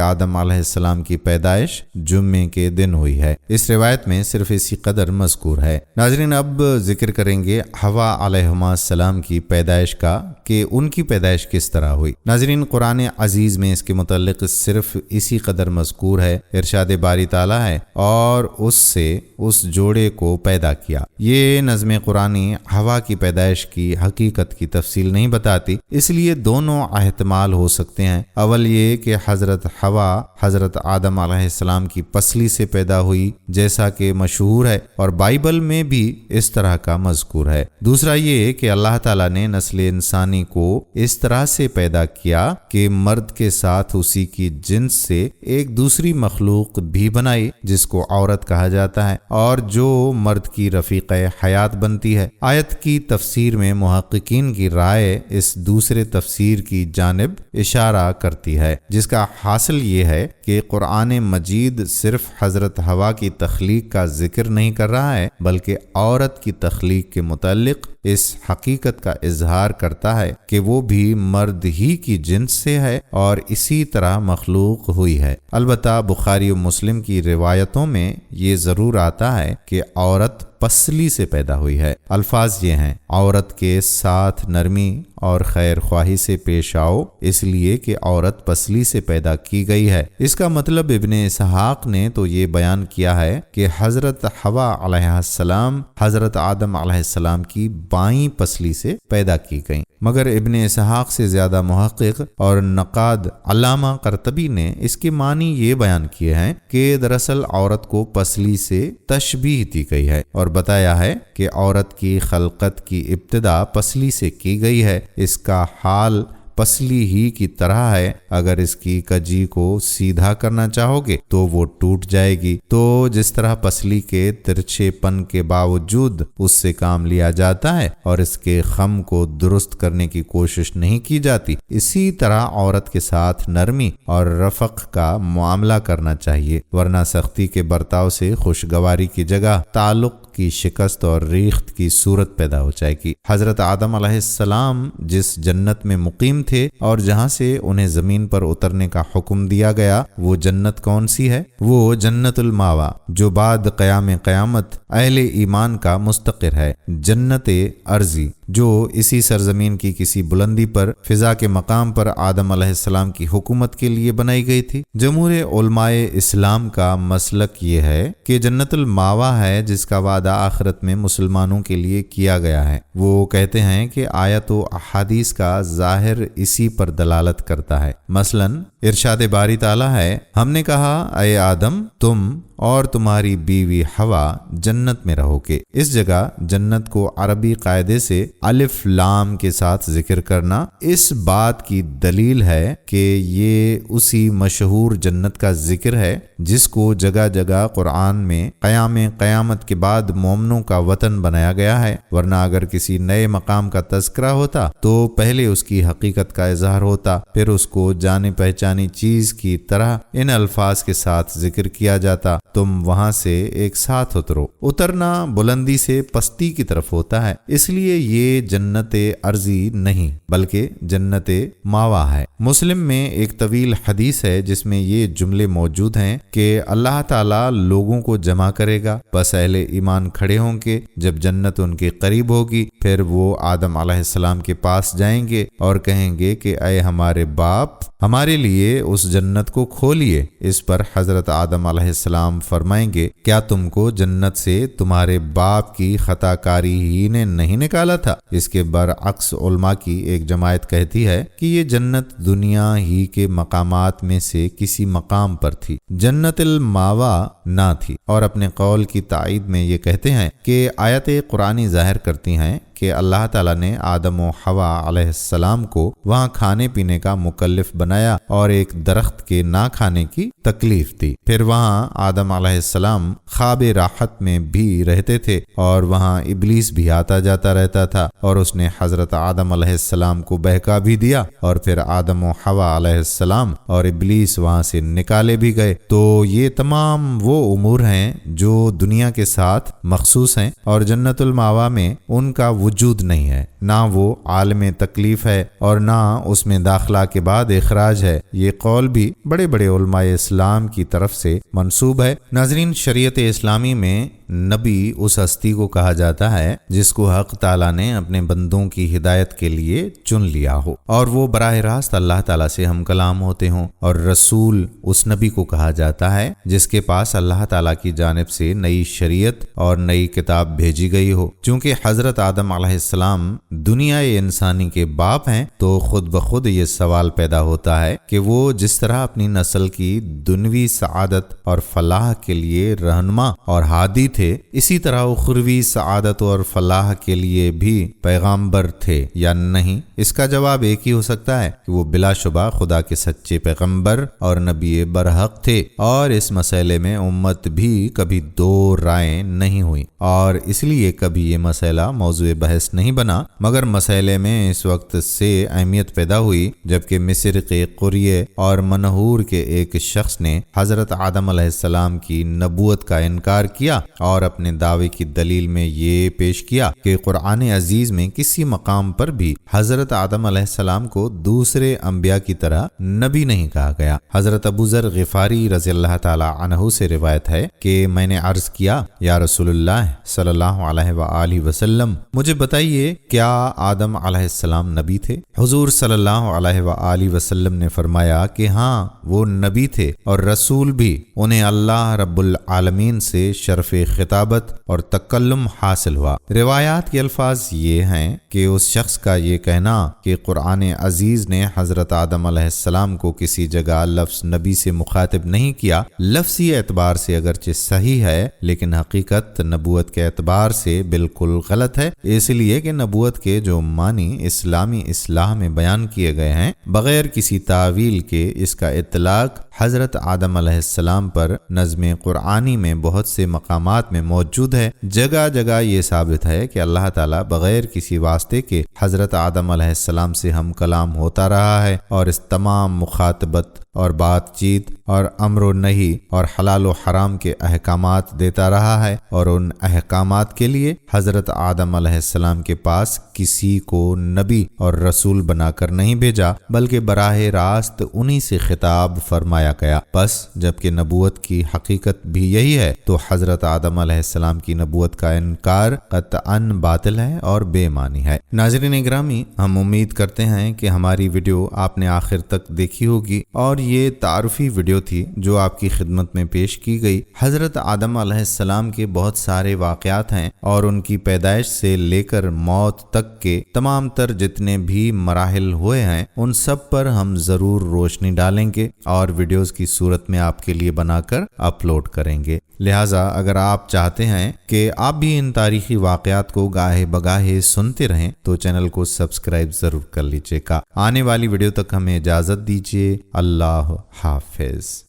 آدم علیہ السلام کی پیدائش جمعے کے دن ہوئی ہے۔ اس روایت میں صرف اسی قدر مذکور ہے۔ ناظرین، اب ذکر کریں گے حوا علیہ السلام کی پیدائش کا کہ ان کی پیدائش کس طرح ہوئی۔ ناظرین، قرآن عزیز میں اس کے متعلق صرف اسی قدر مذکور ہے، ارشاد باری تعالیٰ ہے اور اس سے اس جوڑے کو پیدا کیا۔ یہ نظم قرآنی حوا کی پیدائش کی حقیقت کی تفصیل نہیں بتاتی، اس لیے دونوں احتمال ہو سکتے ہیں۔ اول یہ کہ حضرت حوا حضرت آدم علیہ السلام کی پسلی سے پیدا ہوئی جیسا کہ مشہور ہے اور بائبل میں بھی اس طرح کا مذکور ہے۔ دوسرا یہ کہ اللہ تعالیٰ نے نسل انسانی کو اس طرح سے پیدا کیا کہ مرد کے ساتھ اسی کی جنس سے ایک دوسری مخلوق بھی بنائی جس کو عورت کہا جاتا ہے اور جو مرد کی رفیق حیات بنتی ہے۔ آیت کی تفسیر میں محققین کی رائے اس دوسرے تفسیر کی جانب اشارہ کرتی ہے، جس کا حاصل یہ ہے کہ قرآن مجید صرف حضرت حوا کی تخلیق کا ذکر نہیں کر رہا ہے بلکہ عورت کی تخلیق کے متعلق اس حقیقت کا اظہار کرتا ہے کہ وہ بھی مرد ہی کی جنس سے ہے اور اسی طرح مخلوق ہوئی ہے۔ البتہ بخاری و مسلم کی روایتوں میں یہ ضرور آتا ہے کہ عورت پسلی سے پیدا ہوئی ہے۔ الفاظ یہ ہیں: عورت کے ساتھ نرمی اور خیر خواہی سے پیش آؤ، اس لیے کہ عورت پسلی سے پیدا کی گئی ہے۔ اس کا مطلب ابن اسحاق نے تو یہ بیان کیا ہے کہ حضرت حوا علیہ السلام حضرت آدم علیہ السلام کی بائیں پسلی سے پیدا کی گئیں، مگر ابن اسحاق سے زیادہ محقق اور نقاد علامہ قرطبی نے اس کے معنی یہ بیان کیے ہیں کہ دراصل عورت کو پسلی سے تشبیہ دی گئی ہے اور بتایا ہے کہ عورت کی خلقت کی ابتدا پسلی سے کی گئی ہے۔ اس کا حال پسلی ہی کی طرح ہے، اگر اس کی کجی کو سیدھا کرنا چاہو گے تو وہ ٹوٹ جائے گی۔ تو جس طرح پسلی کے ترچھے پن کے باوجود اس سے کام لیا جاتا ہے اور اس کے خم کو درست کرنے کی کوشش نہیں کی جاتی، اسی طرح عورت کے ساتھ نرمی اور رفق کا معاملہ کرنا چاہیے، ورنہ سختی کے برتاؤ سے خوشگواری کی جگہ تعلق کی شکست اور ریخت کی صورت پیدا ہو جائے گی۔ حضرت آدم علیہ السلام جس جنت میں مقیم تھے اور جہاں سے انہیں زمین پر اترنے کا حکم دیا گیا، وہ جنت کون سی ہے؟ وہ جنت الماوا جو بعد قیام قیامت اہل ایمان کا مستقر ہے، جنت ارضی جو اسی سرزمین کی کسی بلندی پر فضا کے مقام پر آدم علیہ السلام کی حکومت کے لیے بنائی گئی تھی۔ جمہور علماء اسلام کا مسلک یہ ہے کہ جنت الماوا ہے جس کا وعدہ آخرت میں مسلمانوں کے لیے کیا گیا ہے۔ وہ کہتے ہیں کہ آیت و احادیث کا ظاہر اسی پر دلالت کرتا ہے۔ مثلا ارشاد باری تعالیٰ ہے: ہم نے کہا اے آدم تم اور تمہاری بیوی ہوا جنت میں رہو گے۔ اس جگہ جنت کو عربی قاعدے سے الف لام کے ساتھ ذکر کرنا اس بات کی دلیل ہے کہ یہ اسی مشہور جنت کا ذکر ہے جس کو جگہ جگہ قرآن میں قیامت کے بعد مومنوں کا وطن بنایا گیا ہے، ورنہ اگر کسی نئے مقام کا تذکرہ ہوتا تو پہلے اس کی حقیقت کا اظہار ہوتا، پھر اس کو جانے پہچانی چیز کی طرح ان الفاظ کے ساتھ ذکر کیا جاتا، تم وہاں سے ایک ساتھ اترو۔ اترنا بلندی سے پستی کی طرف ہوتا ہے، اس لیے یہ جنت ارضی نہیں بلکہ جنت ماوا ہے۔ مسلم میں ایک طویل حدیث ہے جس میں یہ جملے موجود ہیں کہ اللہ تعالیٰ لوگوں کو جمع کرے گا، بس اہل ایمان کھڑے ہوں گے، جب جنت ان کے قریب ہوگی پھر وہ آدم علیہ السلام کے پاس جائیں گے اور کہیں گے کہ اے ہمارے باپ، ہمارے لیے اس جنت کو کھولیے۔ اس پر حضرت آدم علیہ السلام فرمائیں گے، کیا تم کو جنت سے تمہارے باپ کی خطا کاری ہی نے نہیں نکالا تھا؟ اس کے برعکس علماء کی ایک جماعت کہتی ہے کہ یہ جنت دنیا ہی کے مقامات میں سے کسی مقام پر تھی، جنت الماوا نہ تھی، اور اپنے قول کی تائید میں یہ کہتے ہیں کہ آیت قرآنی ظاہر کرتی ہیں کہ اللہ تعالیٰ نے آدم و حوا علیہ السلام کو وہاں کھانے پینے کا مکلف بنایا اور ایک درخت کے نہ کھانے کی تکلیف دی۔ پھر وہاں آدم علیہ السلام خواب راحت میں بھی رہتے تھے اور وہاں ابلیس بھی آتا جاتا رہتا تھا، اور اس نے حضرت آدم علیہ السلام کو بہکا بھی دیا، اور پھر آدم و حوا علیہ السلام اور ابلیس وہاں سے نکالے بھی گئے۔ تو یہ تمام وہ امور ہیں جو دنیا کے ساتھ مخصوص ہیں، اور جنت الماوا میں ان کا وجود نہیں ہے، نہ وہ عالم تکلیف ہے اور نہ اس میں داخلہ کے بعد اخراج ہے۔ یہ قول بھی بڑے بڑے علماء اسلام کی طرف سے منسوب ہے۔ ناظرین، شریعت اسلامی میں نبی اس ہستی کو کہا جاتا ہے جس کو حق تعالیٰ نے اپنے بندوں کی ہدایت کے لیے چن لیا ہو اور وہ براہ راست اللہ تعالیٰ سے ہم کلام ہوتے ہوں، اور رسول اس نبی کو کہا جاتا ہے جس کے پاس اللہ تعالیٰ کی جانب سے نئی شریعت اور نئی کتاب بھیجی گئی ہو۔ چونکہ حضرت آدم علیہ السلام دنیا انسانی کے باپ ہیں تو خود بخود یہ سوال پیدا ہوتا ہے کہ وہ جس طرح اپنی نسل کی دنیوی سعادت اور فلاح کے لیے رہنما اور ہادی تھے، اسی طرح اخروی سعادت اور فلاح کے لیے بھی پیغامبر تھے یا نہیں؟ اس کا جواب ایک ہی ہو سکتا ہے کہ وہ بلا شبہ خدا کے سچے پیغمبر اور نبی برحق تھے، اور اس مسئلے میں امت بھی کبھی دو رائیں نہیں ہوئی، اور اس لیے کبھی یہ مسئلہ موضوع بحث نہیں بنا، مگر مسئلے میں اس وقت سے اہمیت پیدا ہوئی جبکہ مصر کے قریے اور منہور کے ایک شخص نے حضرت آدم علیہ السلام کی نبوت کا انکار کیا اور اپنے دعوے کی دلیل میں یہ پیش کیا کہ قرآن عزیز میں کسی مقام پر بھی حضرت آدم علیہ السلام کو دوسرے انبیاء کی طرح نبی نہیں کہا گیا۔ حضرت ابو ذر غفاری رضی اللہ تعالی عنہ سے روایت ہے کہ میں نے عرض کیا، یا رسول اللہ صلی اللہ علیہ وآلہ وسلم، مجھے بتائیے کیا آدم علیہ السلام نبی تھے؟ حضور صلی اللہ علیہ وآلہ وسلم نے فرمایا کہ ہاں، وہ نبی تھے اور رسول بھی، انہیں اللہ رب العالمین سے شرف خطابت اور تکلم حاصل ہوا۔ روایات کے الفاظ یہ ہیں کہ اس شخص کا یہ کہنا کہ قرآن عزیز نے حضرت آدم علیہ السلام کو کسی جگہ لفظ نبی سے مخاطب نہیں کیا، لفظی اعتبار سے اگرچہ صحیح ہے لیکن حقیقت نبوت کے اعتبار سے بالکل غلط ہے، اس لیے کہ نبوت کے جو معنی اسلامی اصلاح میں بیان کیے گئے ہیں، بغیر کسی تعویل کے اس کا اطلاق حضرت آدم علیہ السلام پر نظم قرآنی میں بہت سے مقامات میں موجود ہے۔ جگہ جگہ یہ ثابت ہے کہ اللہ تعالیٰ بغیر کسی واسطے کے حضرت آدم علیہ السلام سے ہم کلام ہوتا رہا ہے، اور اس تمام مخاطبت اور بات چیت اور امر و نہی اور حلال و حرام کے احکامات دیتا رہا ہے، اور ان احکامات کے لیے حضرت آدم علیہ السلام کے پاس کسی کو نبی اور رسول بنا کر نہیں بھیجا، بلکہ براہ راست انہی سے خطاب فرمایا گیا۔ بس جبکہ نبوت کی حقیقت بھی یہی ہے تو حضرت آدم علیہ السلام کی نبوت کا انکار قطعاً باطل ہے اور بے معنی ہے۔ ناظرین گرامی، ہم امید کرتے ہیں کہ ہماری ویڈیو آپ نے آخر تک دیکھی ہوگی، اور یہ تعارفی ویڈیو ویڈیو تھی جو آپ کی خدمت میں پیش کی گئی۔ حضرت آدم علیہ السلام کے بہت سارے واقعات ہیں اور ان کی پیدائش سے لے کر موت تک کے تمام تر جتنے بھی مراحل ہوئے ہیں ان سب پر ہم ضرور روشنی ڈالیں گے اور ویڈیوز کی صورت میں آپ کے لیے بنا کر اپلوڈ کریں گے۔ لہٰذا اگر آپ چاہتے ہیں کہ آپ بھی ان تاریخی واقعات کو گاہے بگاہے سنتے رہیں تو چینل کو سبسکرائب ضرور کر لیجیے گا۔ آنے والی ویڈیو تک ہمیں اجازت دیجیے۔ اللہ حافظ۔